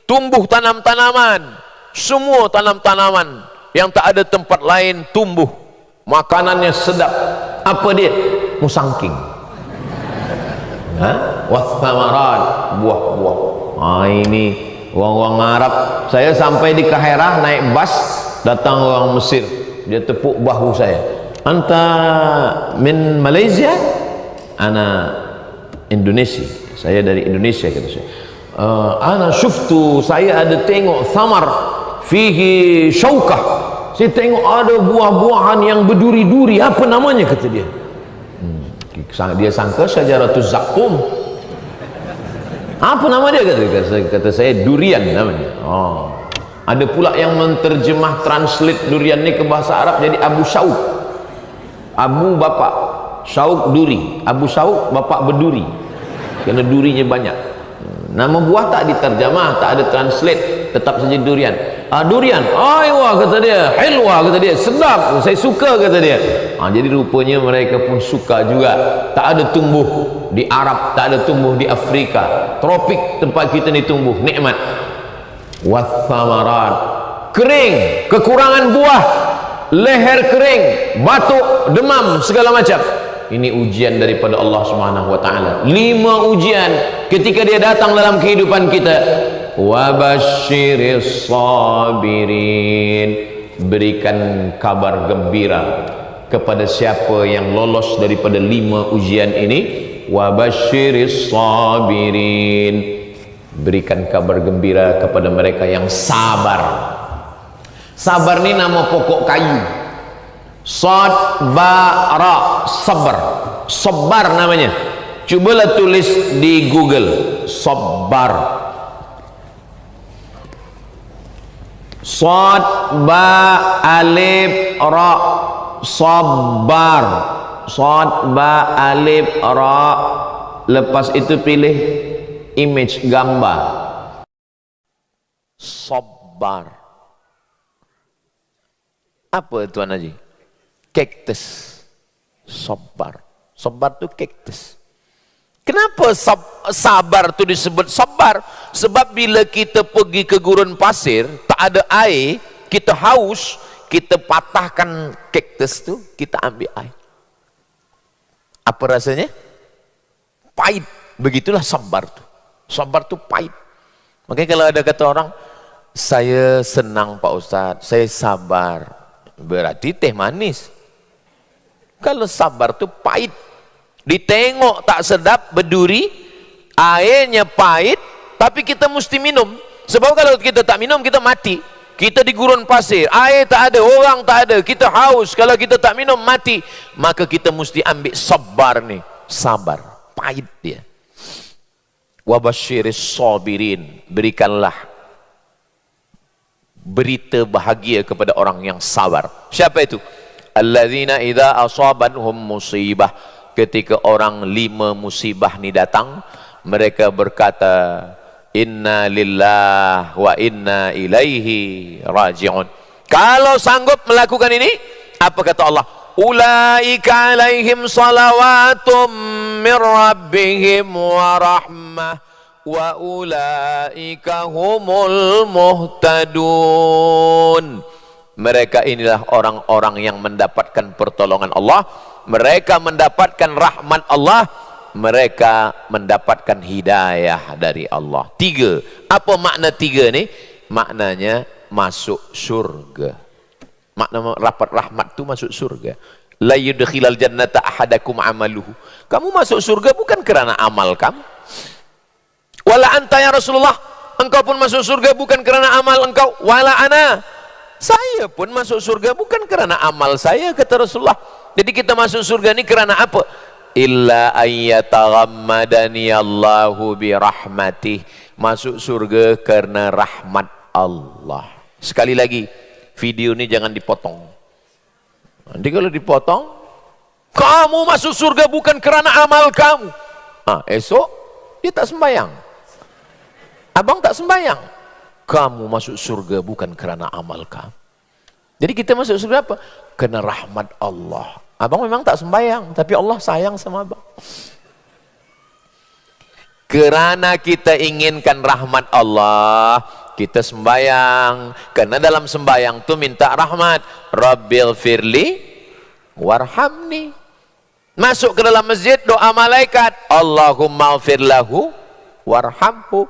tumbuh tanam-tanaman, semua tanam-tanaman yang tak ada tempat lain tumbuh, makanannya sedap. Apa dia? Musangking. Wathamarat, buah-buah. Ini orang-orang Arab. Saya sampai di Kaherah naik bas, datang orang Mesir, dia tepuk bahu saya. Anta min Malaysia? Ana Indonesia. Saya dari Indonesia, kata saya. Ana syuftu, saya ada tengok thamar fihi syaukah, saya tengok ada buah-buahan yang berduri-duri. Apa namanya, kata dia. Dia sangka syajaratuz zakum. Apa nama dia, kata saya durian namanya. Ada pula yang menterjemah, translate durian ni ke bahasa Arab jadi Abu Syauk. Abu bapak, Syauk duri. Abu Syauk bapak berduri, kerana durinya banyak. Nama buah tak diterjemah, tak ada translate, tetap saja durian. Durian, aywa, kata dia, hilwa, kata dia, sedap, saya suka, kata dia. Jadi rupanya mereka pun suka juga. Tak ada tumbuh di Arab, tak ada tumbuh di Afrika. Tropik tempat kita ni tumbuh, nikmat. Wathamarat, kering, kekurangan buah, leher kering, batuk, demam, segala macam. Ini ujian daripada Allah Subhanahu wa taala. 5 ujian ketika dia datang dalam kehidupan kita. Wabasyiris sabirin, berikan kabar gembira kepada siapa yang lolos daripada 5 ujian ini. Wabasyiris sabirin, berikan kabar gembira kepada mereka yang sabar. Sabar ni nama pokok kayu. Sad ba ra, sabar. Sabar namanya. Cubalah tulis di Google, sabar. Sad ba alif ra, sabar. Sad ba alif ra. Lepas itu pilih image, gambar. Sabar. Apa Tuan Haji? Kaktus. Sabar. Sabar tu kaktus. Kenapa sabar tu disebut sabar? Sebab bila kita pergi ke gurun pasir, tak ada air, kita haus, kita patahkan kaktus tu, kita ambil air. Apa rasanya? Pahit. Begitulah sabar tu. Sabar tu pahit. Makanya kalau ada kata orang, saya senang Pak Ustaz, saya sabar. Berarti teh manis. Kalau sabar tu pahit. Ditengok tak sedap, berduri, airnya pahit, tapi kita mesti minum. Sebab kalau kita tak minum, kita mati. Kita di gurun pasir, air tak ada, orang tak ada, kita haus. Kalau kita tak minum, mati. Maka kita mesti ambil sabar nih. Sabar, pahit dia. Wabasyiris sabirin, berikanlah berita bahagia kepada orang yang sabar. Siapa itu? Alladzina idza asabathum musibah. Ketika orang 5 musibah ni datang, mereka berkata, inna lillah wa inna ilaihi raji'un. Kalau sanggup melakukan ini, apa kata Allah? Ulaika alaihim salawatum min rabbihim wa rahmah wa ulaika humul muhtadun. Mereka inilah orang-orang yang mendapatkan pertolongan Allah, mereka mendapatkan rahmat Allah, mereka mendapatkan hidayah dari Allah. 3. Apa makna 3 ni? Maknanya masuk surga. Makna rapat rahmat tu masuk surga. La yudkhilal jannata ahadakum amaluhu. Kamu masuk surga bukan kerana amal kamu. Wala anta ya Rasulullah, engkau pun masuk surga bukan kerana amal engkau. Wala ana, saya pun masuk surga bukan kerana amal saya, kata Rasulullah. Jadi kita masuk surga ni kerana apa? Illa ayyataghammadani Allahu birahmatih. Masuk surga kerana rahmat Allah. Sekali lagi, video ni jangan dipotong. Nanti kalau dipotong, kamu masuk surga bukan kerana amal kamu. Esok dia tak sembahyang. Abang tak sembahyang. Kamu masuk surga bukan kerana amal kamu. Jadi kita masuk surga apa? Kerana rahmat Allah. Abang memang tak sembahyang, tapi Allah sayang sama abang. Kerana kita inginkan rahmat Allah, kita sembahyang. Karena dalam sembahyang tu minta rahmat. Rabbil firli warhamni. Masuk ke dalam masjid, doa malaikat, Allahumma ghfir lahu warhamhu.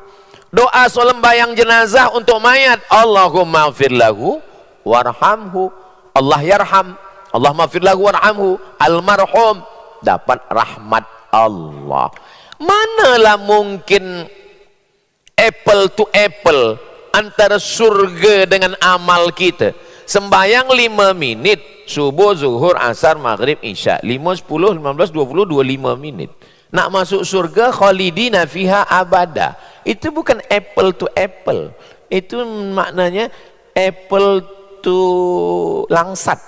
Doa sembahyang jenazah untuk mayat, Allahumma ghfir lahu warhamhu. Allah yarham, Allahumma ghfir lahu warhamhu. Almarhum dapat rahmat Allah. Manalah mungkin apple to apple antara surga dengan amal kita? Sembahyang 5 minit, subuh, zuhur, asar, maghrib, isya, 5, 10, 15, 20, 25 minit. Nak masuk surga khalidina fiha abada. Itu bukan apple to apple. Itu maknanya apple to langsat.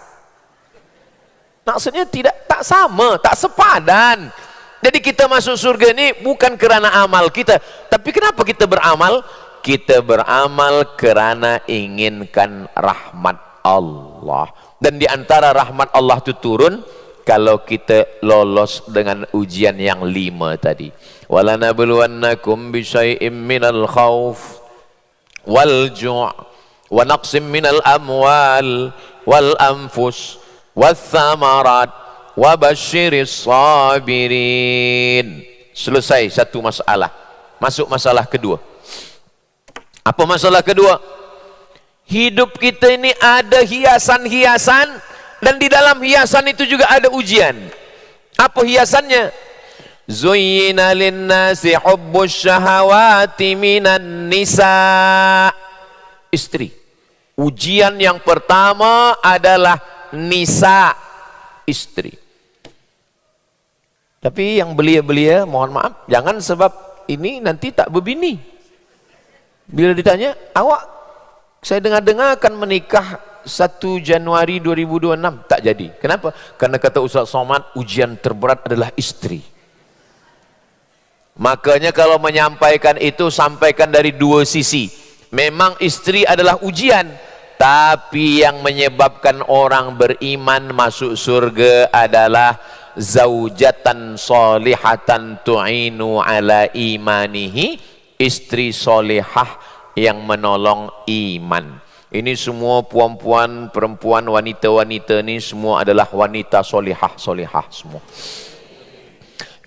Maksudnya tak sama, tak sepadan. Jadi kita masuk surga ni bukan kerana amal kita. Tapi kenapa kita beramal? Kita beramal kerana inginkan rahmat Allah. Dan di antara rahmat Allah itu turun kalau kita lolos dengan ujian yang 5 tadi. Walanabluwannakum bisyai'im minal khawf wal ju' wa naqsim minal amwal wal anfus wal thamarat wa basyiris sabirin. Selesai satu masalah. Masuk masalah kedua. Apa masalah kedua? Hidup kita ini ada hiasan-hiasan, dan di dalam hiasan itu juga ada ujian. Apa hiasannya? Zuyyina linnasi hubbus syahawati minan nisa. Istri. Ujian yang pertama adalah nisa, istri. Tapi yang belia-belia, mohon maaf, jangan sebab ini nanti tak berbini. Bila ditanya, awak saya dengar-dengar akan menikah 1 Januari 2026, tak jadi. Kenapa? Karena kata Ustaz Somad, ujian terberat adalah istri. Makanya kalau menyampaikan itu, sampaikan dari 2 sisi. Memang istri adalah ujian, Tapi yang menyebabkan orang beriman masuk surga adalah zaujatan solihatan tu'inu ala imanihi, istri solihah yang menolong iman. Ini semua puan-puan, perempuan, wanita-wanita ni semua adalah wanita solihah semua.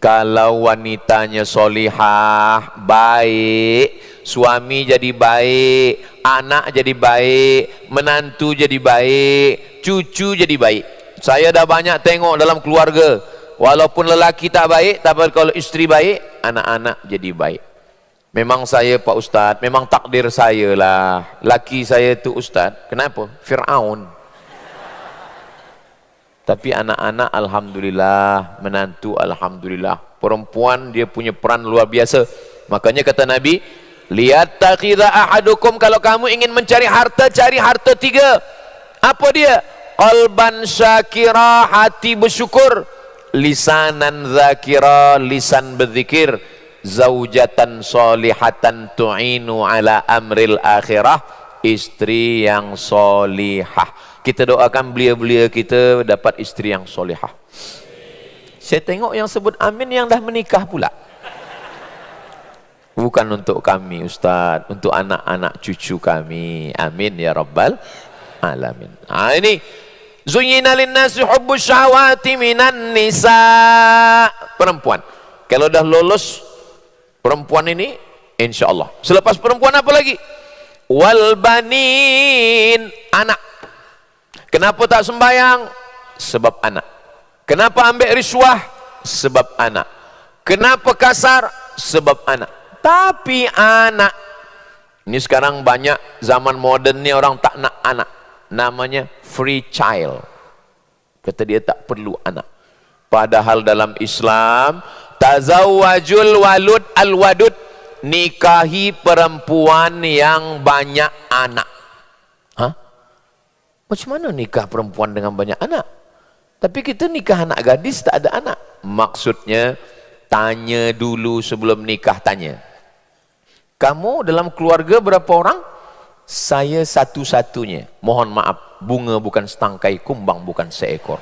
Kalau wanitanya solihah, baik, suami jadi baik, anak jadi baik, menantu jadi baik, cucu jadi baik. Saya dah banyak tengok dalam keluarga, walaupun lelaki tak baik, tapi kalau isteri baik, anak-anak jadi baik. Memang saya Pak Ustaz, memang takdir saya lah. Laki saya tu Ustaz, kenapa? Fir'aun. Tapi anak-anak alhamdulillah, menantu alhamdulillah. Perempuan dia punya peran luar biasa. Makanya kata Nabi, liyattakhidha ahadukum, kalau kamu ingin mencari harta, cari harta 3. Apa dia? Qalban syakira, hati bersyukur. Lisanan zakira, lisan berzikir. Zaujatan solihatan tu'inu ala amril akhirah, istri yang solihah. Kita doakan belia-belia kita dapat istri yang solihah. Saya tengok yang sebut amin yang dah menikah pula. Bukan untuk kami Ustaz, untuk anak-anak cucu kami. Amin ya rabbal alamin. Ini zuyyina linnasi hubbus syahawati minan nisa. Perempuan kalau dah lolos perempuan ini, insya Allah. Selepas perempuan apa lagi? Wal banin, anak. Kenapa tak sembayang? Sebab anak. Kenapa ambil riswah? Sebab anak. Kenapa kasar? Sebab anak. Tapi anak, ini sekarang banyak zaman moden ni orang tak nak anak. Namanya free child. Kata dia tak perlu anak. Padahal dalam Islam, tazawwajul walud al-wadud, nikahi perempuan yang banyak anak. Hah? Macam mana nikah perempuan dengan banyak anak? Tapi kita nikah anak gadis tak ada anak. Maksudnya, tanya dulu sebelum nikah, tanya. Kamu dalam keluarga berapa orang? Saya satu-satunya. Mohon maaf, bunga bukan setangkai, kumbang bukan seekor.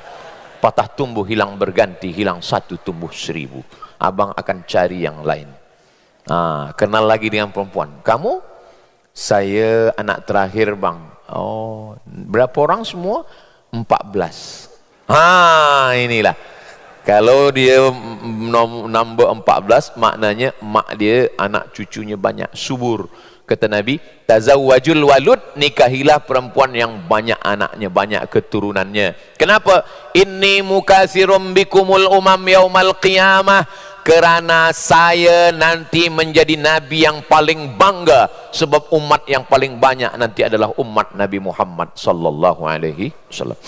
Patah tumbuh hilang berganti, hilang satu tumbuh 1000. Abang akan cari yang lain. Kenal lagi dengan perempuan. Kamu? Saya anak terakhir bang. Oh, berapa orang semua? 14. Inilah. Kalau dia nombor 14, maknanya mak dia, anak cucunya banyak, subur. Kata Nabi, tazawwajul walud, nikahilah perempuan yang banyak anaknya, banyak keturunannya. Kenapa? Inni mukatsirum bikumul umam yaumal qiyamah. Kerana saya nanti menjadi nabi yang paling bangga, sebab umat yang paling banyak nanti adalah umat Nabi Muhammad sallallahu alaihi wasallam.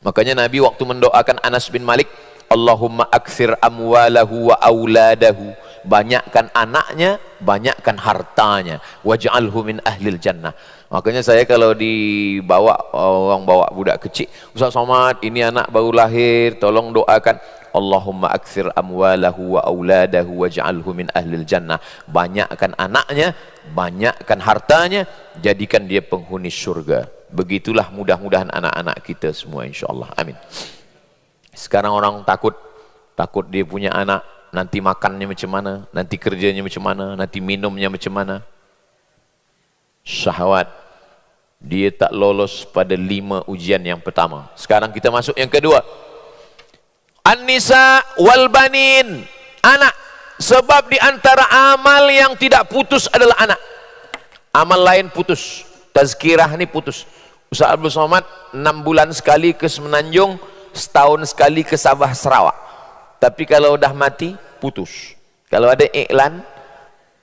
Makanya Nabi waktu mendoakan Anas bin Malik, Allahumma aktsir amwalahu wa auladahu, banyakkan anaknya, banyakkan hartanya, waj'alhu min ahlil jannah. Makanya saya kalau dibawa, orang bawa budak kecil, Ustaz Somad, ini anak baru lahir, tolong doakan, Allahumma aktsir amwalahu wa auladahu waj'alhu min ahlil jannah. Banyakkan anaknya, banyakkan hartanya, jadikan dia penghuni surga. Begitulah mudah-mudahan anak-anak kita semua insya-Allah. Amin. Sekarang orang takut dia punya anak, nanti makannya macam mana, nanti kerjanya macam mana, nanti minumnya macam mana. Syahwat, dia tak lolos pada 5 ujian yang pertama. Sekarang kita masuk yang kedua. An-nisa wal banin, anak. Sebab di antara amal yang tidak putus adalah anak. Amal lain putus, tazkirah ni putus. Ustaz Abdul Somad 6 bulan sekali ke Semenanjung, setahun sekali ke Sabah Sarawak. Tapi kalau dah mati, putus. Kalau ada iklan,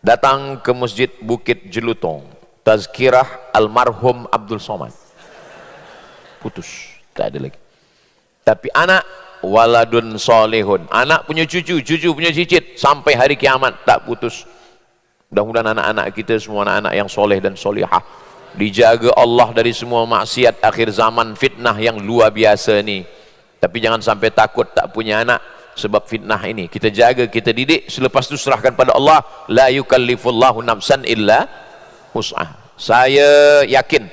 datang ke Masjid Bukit Jelutong, tazkirah almarhum Abdul Somad. Putus, tak ada lagi. Tapi anak, waladun solehun, anak punya cucu, cucu punya cicit, sampai hari kiamat tak putus. Mudah-mudahan anak-anak kita semua anak-anak yang soleh dan solihah, dijaga Allah dari semua maksiat akhir zaman, fitnah yang luar biasa ni. Tapi jangan sampai takut tak punya anak sebab fitnah ini. Kita jaga, kita didik, selepas itu serahkan pada Allah. La yukallifullahu nafsan illa wus'ah. Saya yakin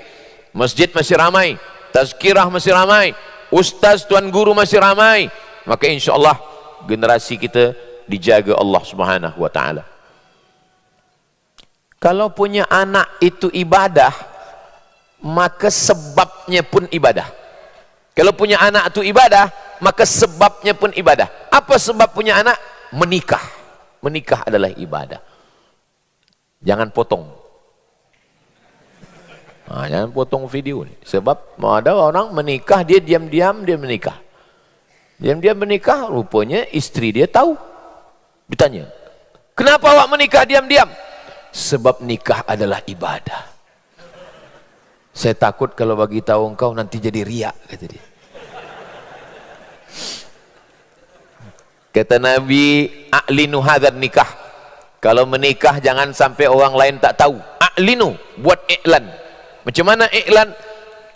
masjid masih ramai, tazkirah masih ramai, ustaz, tuan guru masih ramai, maka insya-Allah generasi kita dijaga Allah Subhanahu wa taala. Kalau punya anak itu ibadah, maka sebabnya pun ibadah. Kalau punya anak itu ibadah, maka sebabnya pun ibadah. Apa sebab punya anak? Menikah. Menikah adalah ibadah. Jangan potong. Jangan potong video ni. Sebab ada orang menikah, dia diam-diam dia menikah. Diam-diam menikah, rupanya istri dia tahu. Ditanya, kenapa awak menikah diam-diam? Sebab nikah adalah ibadah. Saya takut kalau bagi tahu engkau nanti jadi riak, kata dia. Kata Nabi, a'linu hadzal nikah. Kalau menikah jangan sampai orang lain tak tahu. A'linu, buat iklan. Macam mana iklan?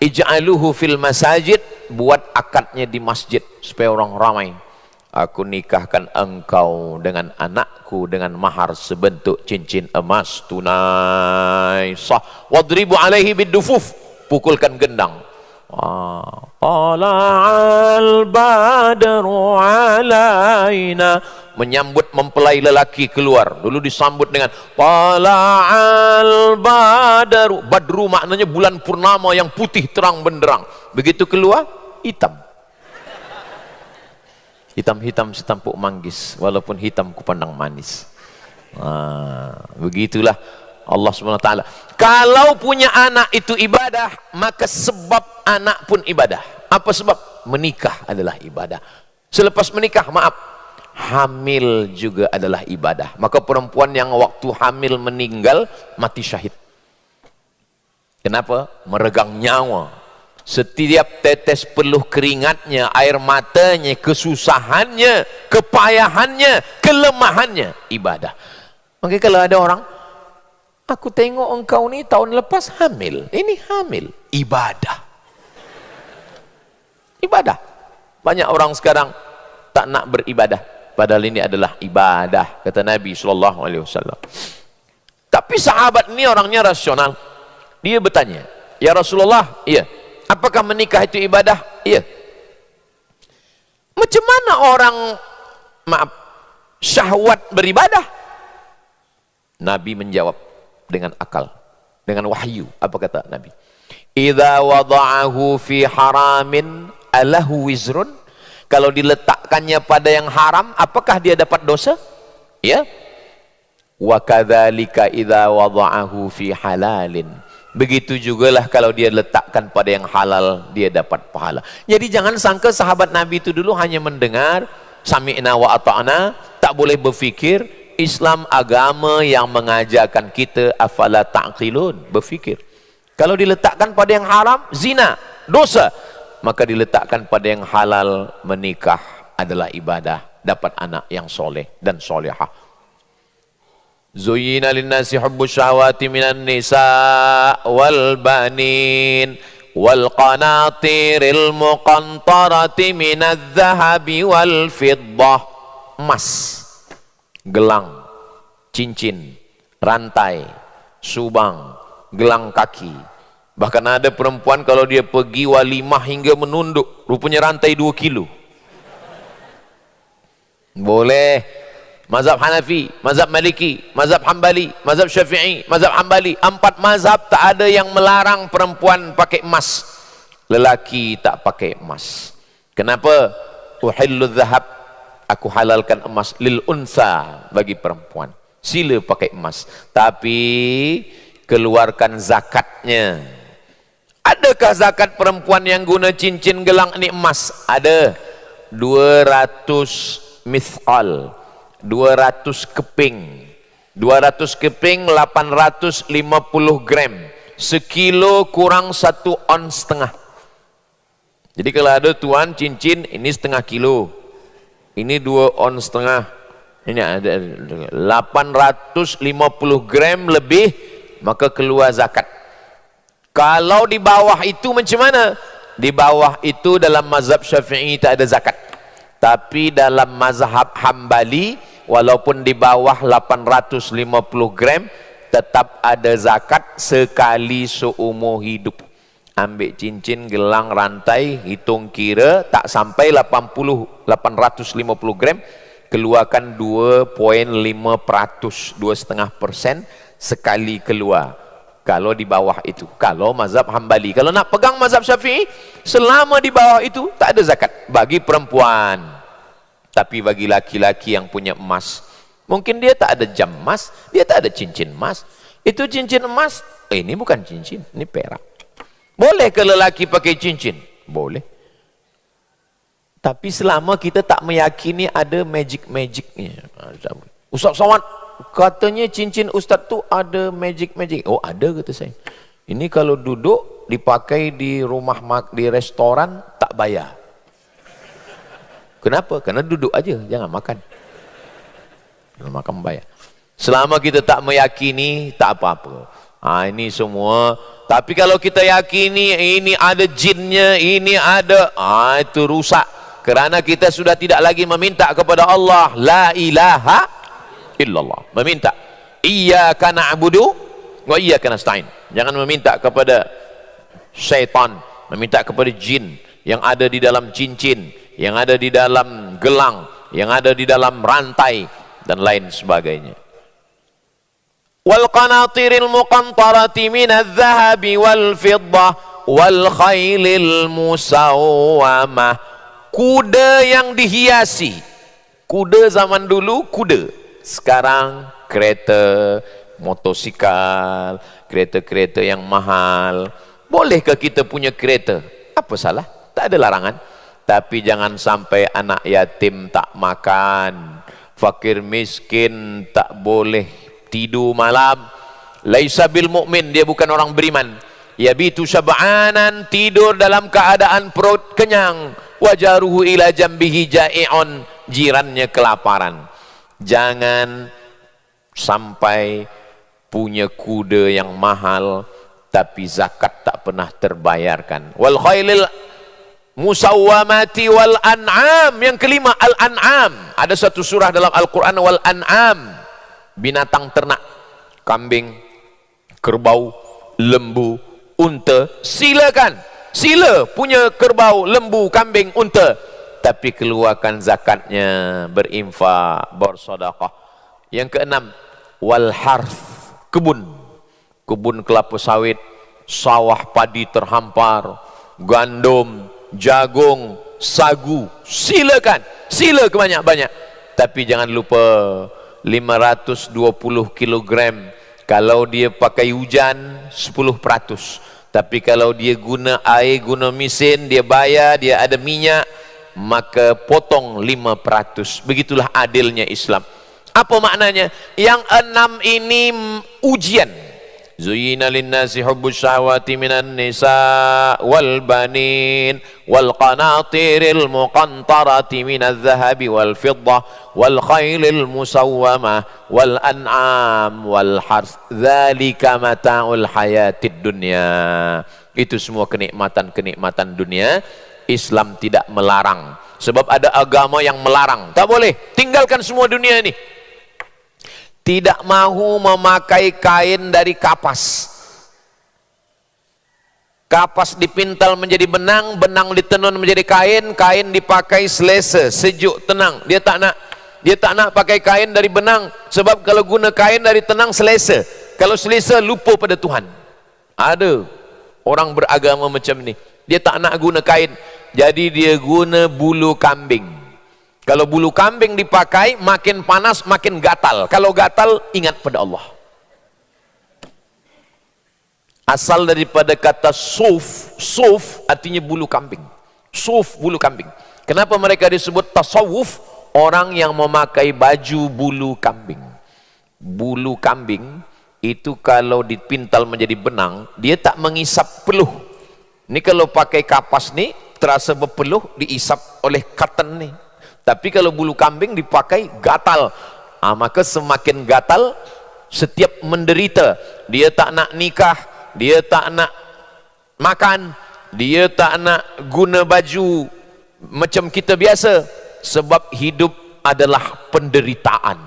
Ij'aluhu fil masajid, buat akadnya di masjid supaya orang ramai. Aku nikahkan engkau dengan anakku dengan mahar sebentuk cincin emas tunai sah. Wadribu alaihi bidufuf, pukulkan gendang. Tala'al badru alaina, menyambut mempelai lelaki keluar. Dulu disambut dengan Tala'al badru. Badru maknanya bulan purnama yang putih terang benderang. Begitu keluar, hitam. Hitam-hitam setampuk manggis, walaupun hitam kupandang manis. Begitulah Allah SWT. Kalau punya anak itu ibadah, maka sebab anak pun ibadah. Apa sebab? Menikah adalah ibadah. Selepas menikah, maaf, hamil juga adalah ibadah. Maka perempuan yang waktu hamil meninggal, mati syahid. Kenapa? Meregang nyawa. Setiap tetes peluh keringatnya, air matanya, kesusahannya, kepayahannya, kelemahannya, ibadah. Maka kalau ada orang, aku tengok engkau ni tahun lepas hamil, ini hamil, ibadah. Ibadah. Banyak orang sekarang tak nak beribadah, padahal ini adalah ibadah, kata Nabi SAW. Tapi sahabat ini orangnya rasional. Dia bertanya, ya Rasulullah, iya, apakah menikah itu ibadah? Iya. Macam mana orang, maaf, syahwat beribadah? Nabi menjawab dengan akal, dengan wahyu. Apa kata Nabi? Idza wada'ahu fi haramin alahu wizrun. Kalau diletakkannya pada yang haram, apakah dia dapat dosa? Ya. Wa kadzalika idza wada'ahu fi halalin. Begitu jugalah kalau dia letakkan pada yang halal, dia dapat pahala. Jadi jangan sangka sahabat Nabi itu dulu hanya mendengar sami'na wa ata'na, tak boleh berfikir. Islam agama yang mengajarkan kita afala ta'qilun, berfikir. Kalau diletakkan pada yang haram, zina, dosa. Maka diletakkan pada yang halal, menikah adalah ibadah, dapat anak yang soleh dan solehah. Zuyyina linnasi hubbus syahawati minan nisa wal banin wal qanatiril muqantarati minadz zahabi wal fiddah. Emas, gelang, cincin, rantai, subang, gelang kaki. Bahkan ada perempuan kalau dia pergi walimah hingga menunduk, rupanya rantai 2 kilo. Boleh. Mazhab Hanafi, mazhab Maliki, mazhab Hambali, mazhab Syafi'i, mazhab Hambali, 4 mazhab tak ada yang melarang perempuan pakai emas. Lelaki tak pakai emas. Kenapa? Uhillu dhahab, aku halalkan emas lil unsa, bagi perempuan. Sila pakai emas, tapi keluarkan zakatnya. Adakah zakat perempuan yang guna cincin, gelang ini emas? Ada. 200 mithqal, 200 keping. 200 keping 850 gram. Sekilo kurang 1,5 ons. Jadi kalau ada tuan cincin, ini 0,5 kilo, ini 2,5 ons. Ini ada 850 gram lebih, maka keluar zakat. Kalau di bawah itu macam mana? Di bawah itu dalam mazhab Syafi'i tak ada zakat. Tapi dalam mazhab Hambali, walaupun di bawah 850 gram, tetap ada zakat sekali seumur hidup. Ambil cincin, gelang, rantai, hitung kira tak sampai 850 gram, keluarkan 2,5%, 2,5% sekali keluar. Kalau di bawah itu, kalau mazhab Hambali. Kalau nak pegang mazhab Syafi'i, selama di bawah itu tak ada zakat bagi perempuan. Tapi bagi laki-laki yang punya emas, mungkin dia tak ada jam emas, dia tak ada cincin emas. Itu cincin emas, ini bukan cincin, ini perak. Boleh ke lelaki pakai cincin? Boleh. Tapi selama kita tak meyakini ada magic-magicnya. Ustaz Somad, katanya cincin Ustaz tu ada magic-magic. Oh ada, kata saya. Ini kalau duduk, dipakai di rumah, di restoran, tak bayar. Kenapa? Karena duduk aja, jangan makan. Jangan makan bayar. Selama kita tak meyakini, tak apa-apa. Ini semua. Tapi kalau kita yakini ini ada jinnya, ini ada, itu rusak. Kerana kita sudah tidak lagi meminta kepada Allah, la ilaha illallah. Meminta, iyyaka na'budu wa iyyaka nasta'in. Jangan meminta kepada syaitan, meminta kepada jin yang ada di dalam cincin, yang ada di dalam gelang, yang ada di dalam rantai, dan lain sebagainya. Wal qanatiril muqantarati minadz zahabi wal fiddah wal khailil musawwamah. Kuda yang dihiasi. Kuda zaman dulu kuda. Sekarang kereta, motosikal, kereta-kereta yang mahal. Bolehkah kita punya kereta? Apa salah? Tak ada larangan. Tapi jangan sampai anak yatim tak makan, fakir miskin tak boleh tidur malam. Laisa bil mu'min, dia bukan orang beriman. Yabitu syab'anan, tidur dalam keadaan perut kenyang. Wajaruhu ila jambihi ja'i'un, jirannya kelaparan. Jangan sampai punya kuda yang mahal tapi zakat tak pernah terbayarkan. Wal khailil musawwamati wal an'am. Yang kelima, al-an'am. Ada satu surah dalam Al-Quran, wal an'am, binatang ternak, kambing, kerbau, lembu, unta. Silakan, sila punya kerbau, lembu, kambing, unta, tapi keluarkan zakatnya, berinfak, bersedekah. Yang keenam, wal harth, kebun, kebun kelapa sawit, sawah padi terhampar, gandum, jagung, sagu. Silakan, sila kebanyak-banyak, tapi jangan lupa 520 kilogram. Kalau dia pakai hujan 10%. Tapi kalau dia guna air, guna mesin, dia bayar, dia ada minyak, maka potong 5%. Begitulah adilnya Islam. Apa maknanya? Yang enam ini ujian. Zuyyina linnasi hubbus syahawati minan nisa wal banin wal qanatiril muqantarati minadz zahabi wal fiddah wal khailil musawwamah wal an'am wal harth. Dzalika mata'ul hayatid dunya. Itu semua kenikmatan-kenikmatan dunia. Islam tidak melarang. Sebab ada agama yang melarang. Tak boleh, tinggalkan semua dunia ini. Tidak mahu memakai kain dari kapas. Kapas dipintal menjadi benang, benang ditenun menjadi kain, kain dipakai selesa, sejuk, tenang. Dia tak nak pakai kain dari benang, sebab kalau guna kain dari tenang selesa. Kalau selesa lupa pada Tuhan. Ada orang beragama macam ni. Dia tak nak guna kain, jadi dia guna bulu kambing. Kalau bulu kambing dipakai, makin panas, makin gatal. Kalau gatal, ingat pada Allah. Asal daripada kata suf. Suf artinya bulu kambing. Suf, bulu kambing. Kenapa mereka disebut tasawuf? Orang yang memakai baju bulu kambing. Bulu kambing itu kalau dipintal menjadi benang, dia tak mengisap peluh. Ini kalau pakai kapas ni, terasa berpeluh, diisap oleh cotton ni. Tapi kalau bulu kambing dipakai, gatal. Maka semakin gatal, setiap menderita. Dia tak nak nikah, dia tak nak makan, dia tak nak guna baju macam kita biasa. Sebab hidup adalah penderitaan.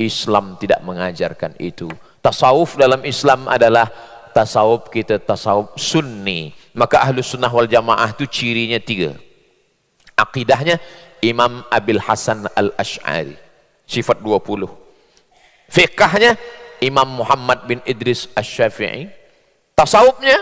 Islam tidak mengajarkan itu. Tasawuf dalam Islam adalah tasawuf kita, tasawuf sunni. Maka Ahlus Sunnah wal Jamaah itu cirinya 3. Akidahnya Imam Abil Hasan Al-Asy'ari, sifat 20. Fiqhnya Imam Muhammad bin Idris Asy-Syafi'i. Tasawufnya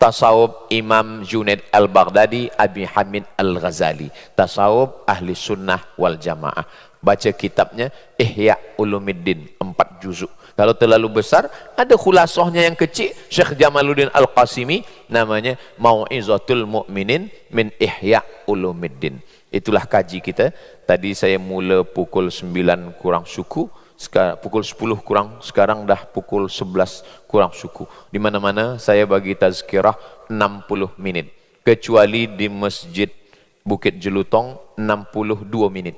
tasawuf Imam Junaid Al-Baghdadi, Abi Hamid Al-Ghazali. Tasawuf Ahli Sunnah wal Jamaah. Baca kitabnya Ihya Ulumuddin, 4 juzuk. Kalau terlalu besar, ada khulasahnya yang kecil, Syekh Jamaluddin Al-Qasimi, namanya Mau'izatul Mu'minin min Ihya Ulumuddin. Itulah kaji kita. Tadi saya mula pukul 9 kurang suku, sekarang pukul 10 kurang, sekarang dah pukul 11 kurang suku. Di mana-mana saya bagi tazkirah 60 minit. Kecuali di Masjid Bukit Jelutong 62 minit.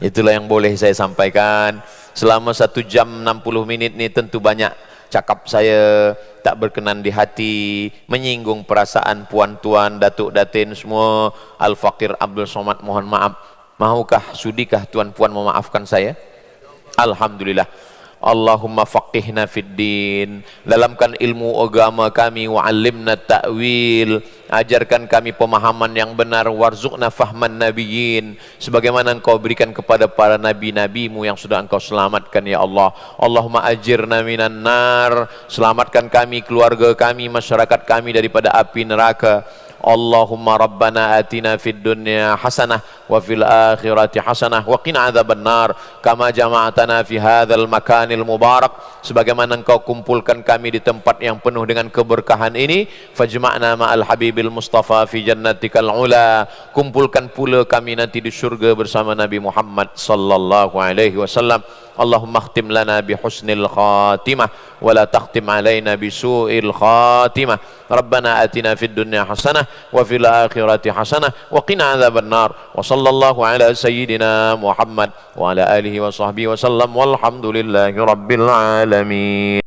Itulah yang boleh saya sampaikan. Selama 1 jam 60 minit ni tentu banyak cakap saya tak berkenan di hati, menyinggung perasaan puan-tuan, datuk-datin semua. Al-Faqir Abdul Somad mohon maaf. Maukah, sudikah tuan-puan memaafkan saya? Alhamdulillah. Allahumma faqihna fid din, dalamkan ilmu agama kami, wa 'allimna ta'wil, ajarkan kami pemahaman yang benar, warzuqna fahman nabiyyin, sebagaimana engkau berikan kepada para nabi-nabimu yang sudah engkau selamatkan ya Allah. Allahumma ajirna minan nar, selamatkan kami, keluarga kami, masyarakat kami daripada api neraka. Allahumma rabbana atina fid dunya hasanah wa fil akhirati hasanah wa qina adzaban nar kama jama'atana fi hadzal makanil mubarak, sebagaimana engkau kumpulkan kami di tempat yang penuh dengan keberkahan ini, fajma'na ma'al habibil mustafa fi jannatikal ula, kumpulkan pula kami nanti di surga bersama Nabi Muhammad sallallahu alaihi wasallam. Allahumma khtim lana bi husnil khatimah wa la takhtim alaina bi su'il khatimah. Rabbana atina fid dunya hasanah wa fil akhirati hasanah wa qina adzaban nar. Wa sallallahu ala sayyidina Muhammad wa ala alihi wa sahbihi wa sallam walhamdulillahi rabbil alamin.